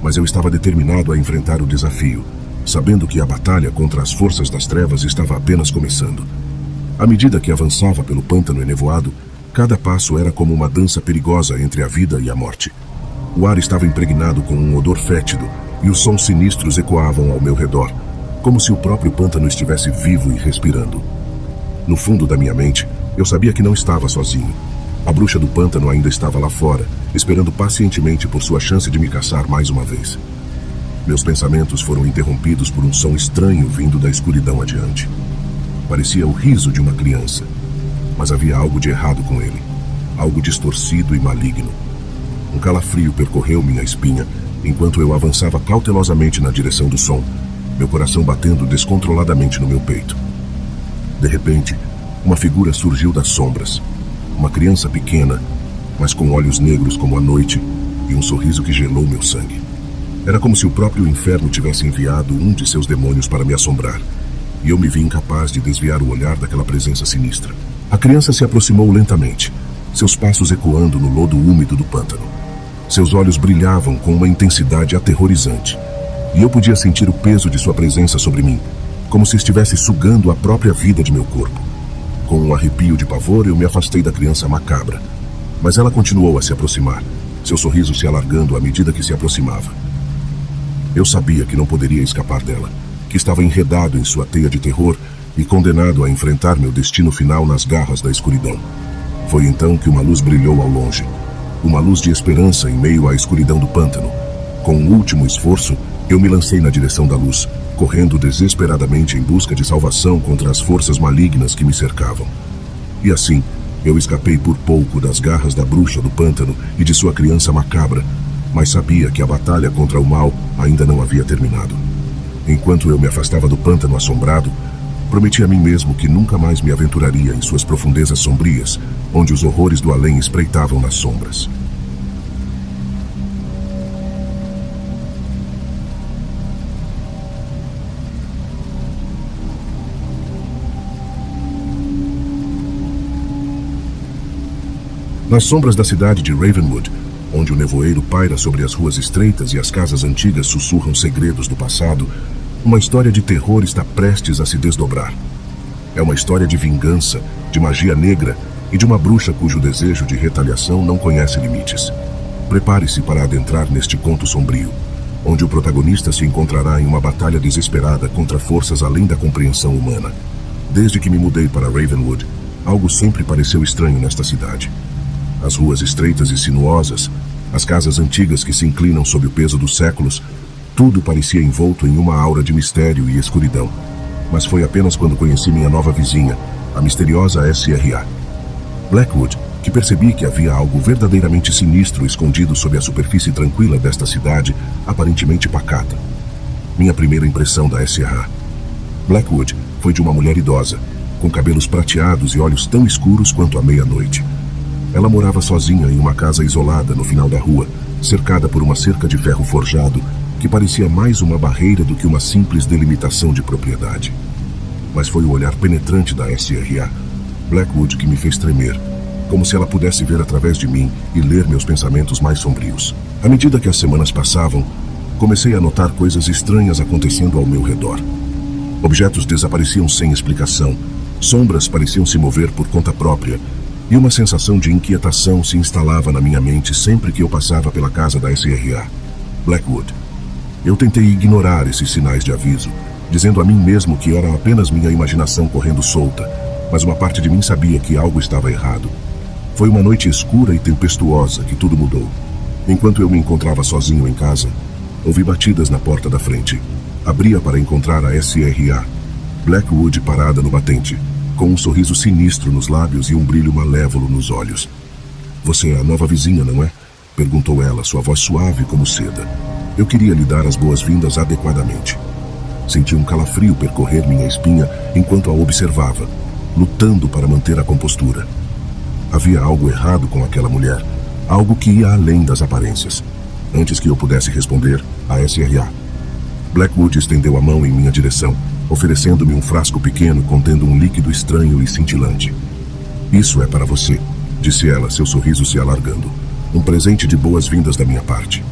Mas eu estava determinado a enfrentar o desafio, sabendo que a batalha contra as forças das trevas estava apenas começando. À medida que avançava pelo pântano enevoado, cada passo era como uma dança perigosa entre a vida e a morte. O ar estava impregnado com um odor fétido e os sons sinistros ecoavam ao meu redor, como se o próprio pântano estivesse vivo e respirando. No fundo da minha mente, eu sabia que não estava sozinho. A bruxa do pântano ainda estava lá fora, esperando pacientemente por sua chance de me caçar mais uma vez. Meus pensamentos foram interrompidos por um som estranho vindo da escuridão adiante. Parecia o riso de uma criança, mas havia algo de errado com ele, algo distorcido e maligno. Um calafrio percorreu minha espinha enquanto eu avançava cautelosamente na direção do som, meu coração batendo descontroladamente no meu peito. De repente, uma figura surgiu das sombras, uma criança pequena, mas com olhos negros como a noite e um sorriso que gelou meu sangue. Era como se o próprio inferno tivesse enviado um de seus demônios para me assombrar, e eu me vi incapaz de desviar o olhar daquela presença sinistra. A criança se aproximou lentamente, seus passos ecoando no lodo úmido do pântano. Seus olhos brilhavam com uma intensidade aterrorizante, e eu podia sentir o peso de sua presença sobre mim, como se estivesse sugando a própria vida de meu corpo. Com um arrepio de pavor, eu me afastei da criança macabra, mas ela continuou a se aproximar, seu sorriso se alargando à medida que se aproximava. Eu sabia que não poderia escapar dela, que estava enredado em sua teia de terror e condenado a enfrentar meu destino final nas garras da escuridão. Foi então que uma luz brilhou ao longe, uma luz de esperança em meio à escuridão do pântano. Com um último esforço, eu me lancei na direção da luz, correndo desesperadamente em busca de salvação contra as forças malignas que me cercavam. E assim, eu escapei por pouco das garras da bruxa do pântano e de sua criança macabra, mas sabia que a batalha contra o mal ainda não havia terminado. Enquanto eu me afastava do pântano assombrado, prometi a mim mesmo que nunca mais me aventuraria em suas profundezas sombrias, onde os horrores do além espreitavam nas sombras. Nas sombras da cidade de Ravenwood, onde o nevoeiro paira sobre as ruas estreitas e as casas antigas sussurram segredos do passado, uma história de terror está prestes a se desdobrar. É uma história de vingança, de magia negra e de uma bruxa cujo desejo de retaliação não conhece limites. Prepare-se para adentrar neste conto sombrio, onde o protagonista se encontrará em uma batalha desesperada contra forças além da compreensão humana. Desde que me mudei para Ravenwood, algo sempre pareceu estranho nesta cidade. As ruas estreitas e sinuosas, as casas antigas que se inclinam sob o peso dos séculos, tudo parecia envolto em uma aura de mistério e escuridão. Mas foi apenas quando conheci minha nova vizinha, a misteriosa SRA Blackwood, que percebi que havia algo verdadeiramente sinistro escondido sob a superfície tranquila desta cidade, aparentemente pacata. Minha primeira impressão da SRA Blackwood foi de uma mulher idosa, com cabelos prateados e olhos tão escuros quanto a meia-noite. Ela morava sozinha em uma casa isolada no final da rua, cercada por uma cerca de ferro forjado que parecia mais uma barreira do que uma simples delimitação de propriedade. Mas foi o olhar penetrante da SRA, Blackwood, que me fez tremer, como se ela pudesse ver através de mim e ler meus pensamentos mais sombrios. À medida que as semanas passavam, comecei a notar coisas estranhas acontecendo ao meu redor. Objetos desapareciam sem explicação, sombras pareciam se mover por conta própria, e uma sensação de inquietação se instalava na minha mente sempre que eu passava pela casa da SRA, Blackwood. Eu tentei ignorar esses sinais de aviso, dizendo a mim mesmo que era apenas minha imaginação correndo solta, mas uma parte de mim sabia que algo estava errado. Foi uma noite escura e tempestuosa que tudo mudou. Enquanto eu me encontrava sozinho em casa, ouvi batidas na porta da frente. Abria para encontrar a SRA, Blackwood parada no batente, com um sorriso sinistro nos lábios e um brilho malévolo nos olhos. "Você é a nova vizinha, não é?" perguntou ela, sua voz suave como seda. Eu queria lhe dar as boas-vindas adequadamente. Senti um calafrio percorrer minha espinha enquanto a observava, lutando para manter a compostura. Havia algo errado com aquela mulher, algo que ia além das aparências. Antes que eu pudesse responder, a SRA, Blackwood estendeu a mão em minha direção, oferecendo-me um frasco pequeno contendo um líquido estranho e cintilante. "Isso é para você", disse ela, seu sorriso se alargando. "Um presente de boas-vindas da minha parte."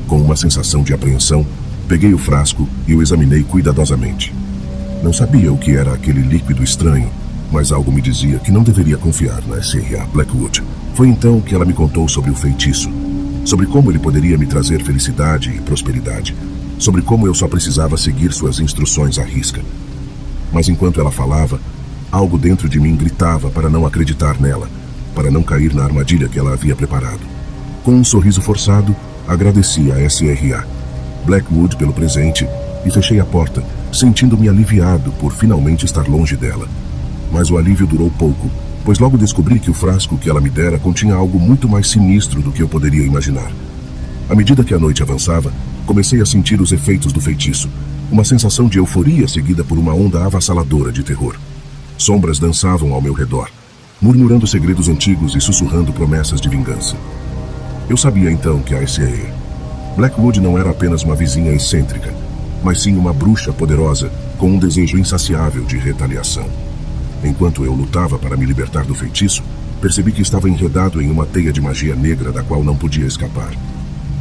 Com uma sensação de apreensão, peguei o frasco e o examinei cuidadosamente. Não sabia o que era aquele líquido estranho, mas algo me dizia que não deveria confiar na SRA Blackwood. Foi então que ela me contou sobre o feitiço, sobre como ele poderia me trazer felicidade e prosperidade, sobre como eu só precisava seguir suas instruções à risca. Mas enquanto ela falava, algo dentro de mim gritava para não acreditar nela, para não cair na armadilha que ela havia preparado. Com um sorriso forçado, agradeci a SRA Blackwood pelo presente e fechei a porta, sentindo-me aliviado por finalmente estar longe dela. Mas o alívio durou pouco, pois logo descobri que o frasco que ela me dera continha algo muito mais sinistro do que eu poderia imaginar. À medida que a noite avançava, comecei a sentir os efeitos do feitiço, uma sensação de euforia seguida por uma onda avassaladora de terror. Sombras dançavam ao meu redor, murmurando segredos antigos e sussurrando promessas de vingança. Eu sabia então que a SRA Blackwood não era apenas uma vizinha excêntrica, mas sim uma bruxa poderosa com um desejo insaciável de retaliação. Enquanto eu lutava para me libertar do feitiço, percebi que estava enredado em uma teia de magia negra da qual não podia escapar.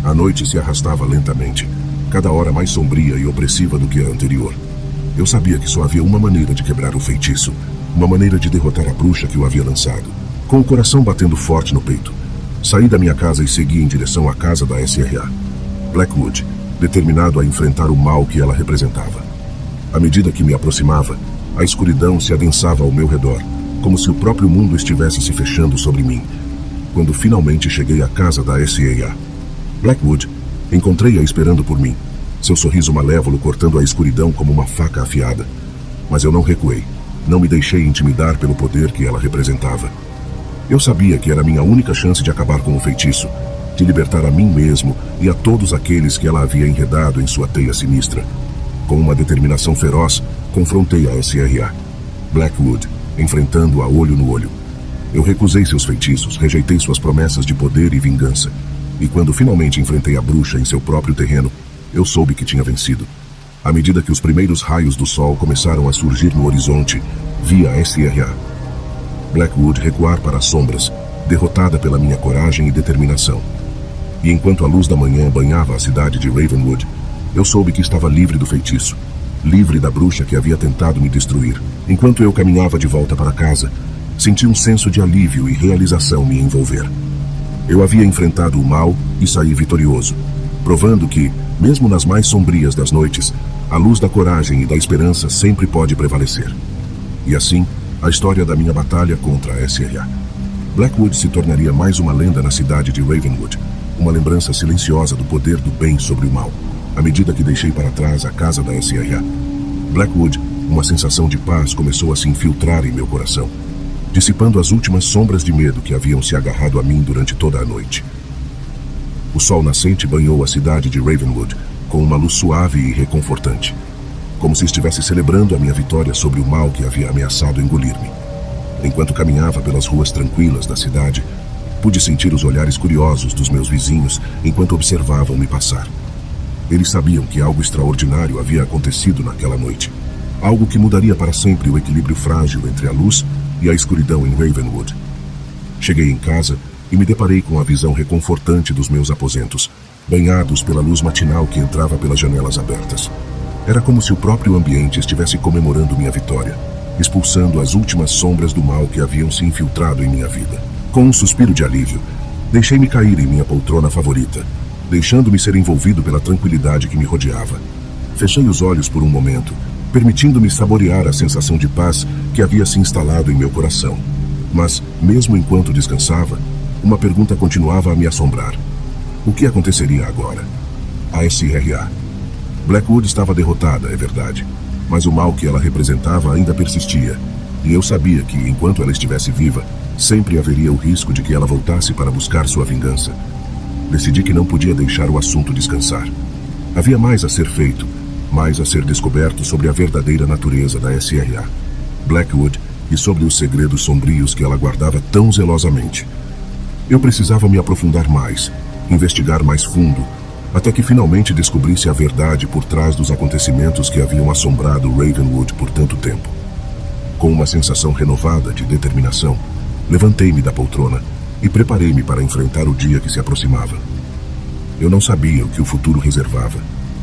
A noite se arrastava lentamente, cada hora mais sombria e opressiva do que a anterior. Eu sabia que só havia uma maneira de quebrar o feitiço, uma maneira de derrotar a bruxa que o havia lançado. Com o coração batendo forte no peito, saí da minha casa e segui em direção à casa da SRA Blackwood, determinado a enfrentar o mal que ela representava. À medida que me aproximava, a escuridão se adensava ao meu redor, como se o próprio mundo estivesse se fechando sobre mim. Quando finalmente cheguei à casa da SRA Blackwood, encontrei-a esperando por mim, seu sorriso malévolo cortando a escuridão como uma faca afiada. Mas eu não recuei, não me deixei intimidar pelo poder que ela representava. Eu sabia que era minha única chance de acabar com o feitiço, de libertar a mim mesmo e a todos aqueles que ela havia enredado em sua teia sinistra. Com uma determinação feroz, confrontei a SRA Blackwood, enfrentando-a olho no olho. Eu recusei seus feitiços, rejeitei suas promessas de poder e vingança. E quando finalmente enfrentei a bruxa em seu próprio terreno, eu soube que tinha vencido. À medida que os primeiros raios do sol começaram a surgir no horizonte, vi a SRA Blackwood recuar para as sombras, derrotada pela minha coragem e determinação. E enquanto a luz da manhã banhava a cidade de Ravenwood, eu soube que estava livre do feitiço, livre da bruxa que havia tentado me destruir. Enquanto eu caminhava de volta para casa, senti um senso de alívio e realização me envolver. Eu havia enfrentado o mal e saí vitorioso, provando que, mesmo nas mais sombrias das noites, a luz da coragem e da esperança sempre pode prevalecer. E assim, a história da minha batalha contra a SRA Blackwood se tornaria mais uma lenda na cidade de Ravenwood, uma lembrança silenciosa do poder do bem sobre o mal. À medida que deixei para trás a casa da SRA Blackwood, uma sensação de paz começou a se infiltrar em meu coração, dissipando as últimas sombras de medo que haviam se agarrado a mim durante toda a noite. O sol nascente banhou a cidade de Ravenwood com uma luz suave e reconfortante, como se estivesse celebrando a minha vitória sobre o mal que havia ameaçado engolir-me. Enquanto caminhava pelas ruas tranquilas da cidade, Pude sentir os olhares curiosos dos meus vizinhos enquanto observavam-me passar. Eles sabiam que algo extraordinário havia acontecido naquela noite. Algo que mudaria para sempre o equilíbrio frágil entre a luz e a escuridão em Ravenwood. Cheguei em casa e me deparei com a visão reconfortante dos meus aposentos, banhados pela luz matinal que entrava pelas janelas abertas. Era como se o próprio ambiente estivesse comemorando minha vitória, expulsando as últimas sombras do mal que haviam se infiltrado em minha vida. Com um suspiro de alívio, deixei-me cair em minha poltrona favorita, deixando-me ser envolvido pela tranquilidade que me rodeava. Fechei os olhos por um momento, permitindo-me saborear a sensação de paz que havia se instalado em meu coração. Mas, mesmo enquanto descansava, uma pergunta continuava a me assombrar. O que aconteceria agora? A SRA. Blackwood estava derrotada, é verdade, mas o mal que ela representava ainda persistia, e eu sabia que, enquanto ela estivesse viva, sempre haveria o risco de que ela voltasse para buscar sua vingança. Decidi que não podia deixar o assunto descansar. Havia mais a ser feito, mais a ser descoberto sobre a verdadeira natureza da SRA, Blackwood, e sobre os segredos sombrios que ela guardava tão zelosamente. Eu precisava me aprofundar mais, investigar mais fundo, até que finalmente descobrisse a verdade por trás dos acontecimentos que haviam assombrado Ravenwood por tanto tempo. Com uma sensação renovada de determinação, levantei-me da poltrona e preparei-me para enfrentar o dia que se aproximava. Eu não sabia o que o futuro reservava,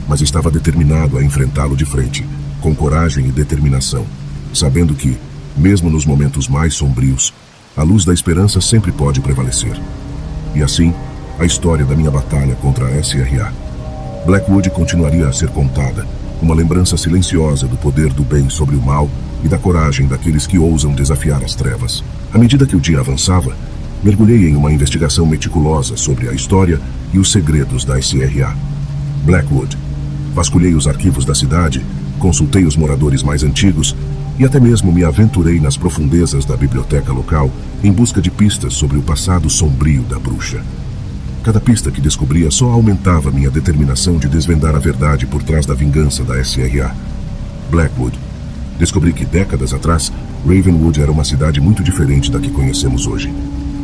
mas estava determinado a enfrentá-lo de frente, com coragem e determinação, sabendo que, mesmo nos momentos mais sombrios, a luz da esperança sempre pode prevalecer. E assim, a história da minha batalha contra a SRA. Blackwood continuaria a ser contada, uma lembrança silenciosa do poder do bem sobre o mal e da coragem daqueles que ousam desafiar as trevas. À medida que o dia avançava, mergulhei em uma investigação meticulosa sobre a história e os segredos da SRA. Blackwood. Vasculhei os arquivos da cidade, consultei os moradores mais antigos e até mesmo me aventurei nas profundezas da biblioteca local em busca de pistas sobre o passado sombrio da bruxa. Cada pista que descobria só aumentava minha determinação de desvendar a verdade por trás da vingança da SRA. Blackwood. Descobri que décadas atrás, Ravenwood era uma cidade muito diferente da que conhecemos hoje.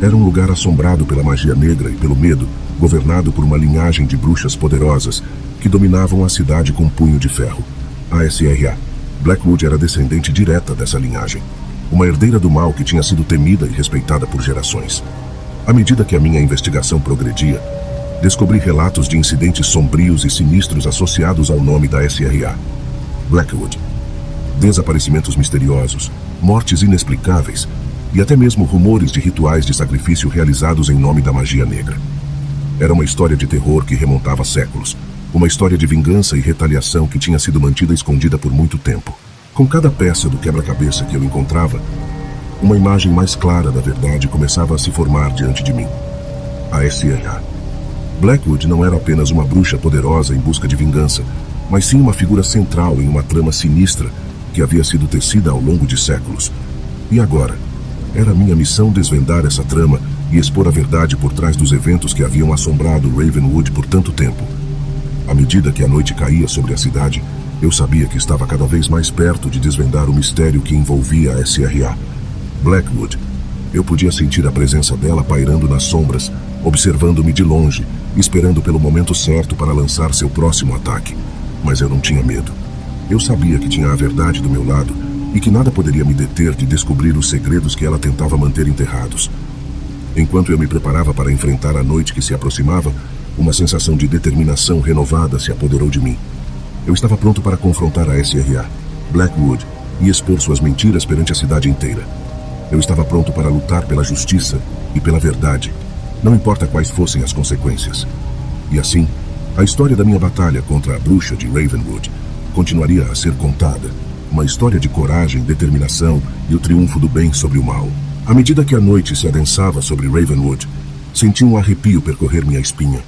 Era um lugar assombrado pela magia negra e pelo medo, governado por uma linhagem de bruxas poderosas que dominavam a cidade com punho de ferro. A SRA. Blackwood era descendente direta dessa linhagem, uma herdeira do mal que tinha sido temida e respeitada por gerações. À medida que a minha investigação progredia, descobri relatos de incidentes sombrios e sinistros associados ao nome da SRA. Blackwood. Desaparecimentos misteriosos, mortes inexplicáveis e até mesmo rumores de rituais de sacrifício realizados em nome da magia negra. Era uma história de terror que remontava séculos, uma história de vingança e retaliação que tinha sido mantida escondida por muito tempo. Com cada peça do quebra-cabeça que eu encontrava, uma imagem mais clara da verdade começava a se formar diante de mim. A SRA. Blackwood não era apenas uma bruxa poderosa em busca de vingança, mas sim uma figura central em uma trama sinistra que havia sido tecida ao longo de séculos. E agora, era minha missão desvendar essa trama e expor a verdade por trás dos eventos que haviam assombrado Ravenwood por tanto tempo. À medida que a noite caía sobre a cidade, eu sabia que estava cada vez mais perto de desvendar o mistério que envolvia a SRA. Blackwood. Eu podia sentir a presença dela pairando nas sombras, observando-me de longe, esperando pelo momento certo para lançar seu próximo ataque. Mas eu não tinha medo. Eu sabia que tinha a verdade do meu lado e que nada poderia me deter de descobrir os segredos que ela tentava manter enterrados. Enquanto eu me preparava para enfrentar a noite que se aproximava, uma sensação de determinação renovada se apoderou de mim. Eu estava pronto para confrontar a SRA, Blackwood, e expor suas mentiras perante a cidade inteira. Eu estava pronto para lutar pela justiça e pela verdade, não importa quais fossem as consequências. E assim, a história da minha batalha contra a bruxa de Ravenwood continuaria a ser contada, uma história de coragem, determinação e o triunfo do bem sobre o mal. À medida que a noite se adensava sobre Ravenwood, senti um arrepio percorrer minha espinha.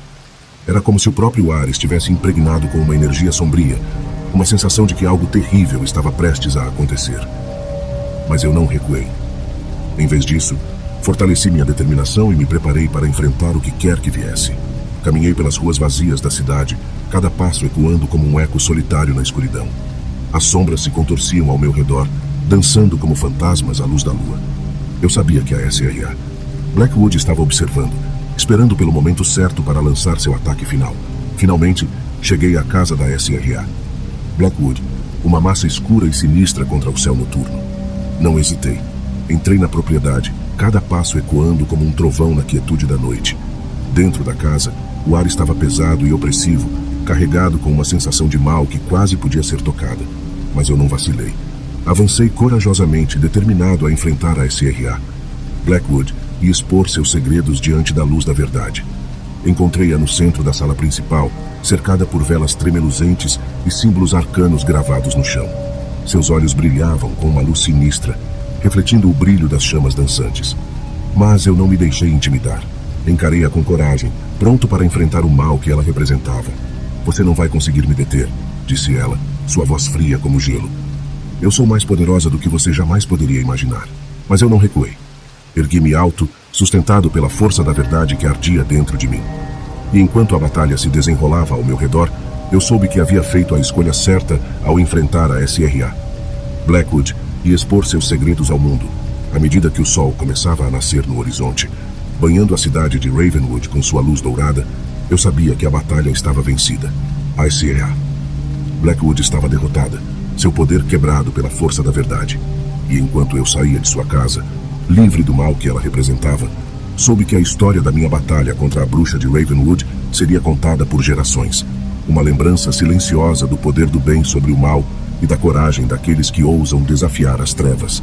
Era como se o próprio ar estivesse impregnado com uma energia sombria, uma sensação de que algo terrível estava prestes a acontecer. Mas eu não recuei. Em vez disso, fortaleci minha determinação e me preparei para enfrentar o que quer que viesse. Caminhei pelas ruas vazias da cidade, cada passo ecoando como um eco solitário na escuridão. As sombras se contorciam ao meu redor, dançando como fantasmas à luz da lua. Eu sabia que a SRA, Blackwood estava observando, esperando pelo momento certo para lançar seu ataque final. Finalmente, cheguei à casa da SRA. Blackwood, uma massa escura e sinistra contra o céu noturno. Não hesitei. Entrei na propriedade, cada passo ecoando como um trovão na quietude da noite. Dentro da casa, o ar estava pesado e opressivo, carregado com uma sensação de mal que quase podia ser tocada. Mas eu não vacilei. Avancei corajosamente, determinado a enfrentar a SRA, Blackwood, e expor seus segredos diante da luz da verdade. Encontrei-a no centro da sala principal, cercada por velas tremeluzentes e símbolos arcanos gravados no chão. Seus olhos brilhavam com uma luz sinistra, refletindo o brilho das chamas dançantes. Mas eu não me deixei intimidar. Encarei-a com coragem, pronto para enfrentar o mal que ela representava. Você não vai conseguir me deter, disse ela, sua voz fria como gelo. Eu sou mais poderosa do que você jamais poderia imaginar. Mas eu não recuei. Ergui-me alto, sustentado pela força da verdade que ardia dentro de mim. E enquanto a batalha se desenrolava ao meu redor, eu soube que havia feito a escolha certa ao enfrentar a SRA. Blackwood ia expor seus segredos ao mundo, à medida que o sol começava a nascer no horizonte. Banhando a cidade de Ravenwood com sua luz dourada, eu sabia que a batalha estava vencida. A SRA. Blackwood estava derrotada, seu poder quebrado pela força da verdade. E enquanto eu saía de sua casa, livre do mal que ela representava, soube que a história da minha batalha contra a bruxa de Ravenwood seria contada por gerações. Uma lembrança silenciosa do poder do bem sobre o mal e da coragem daqueles que ousam desafiar as trevas.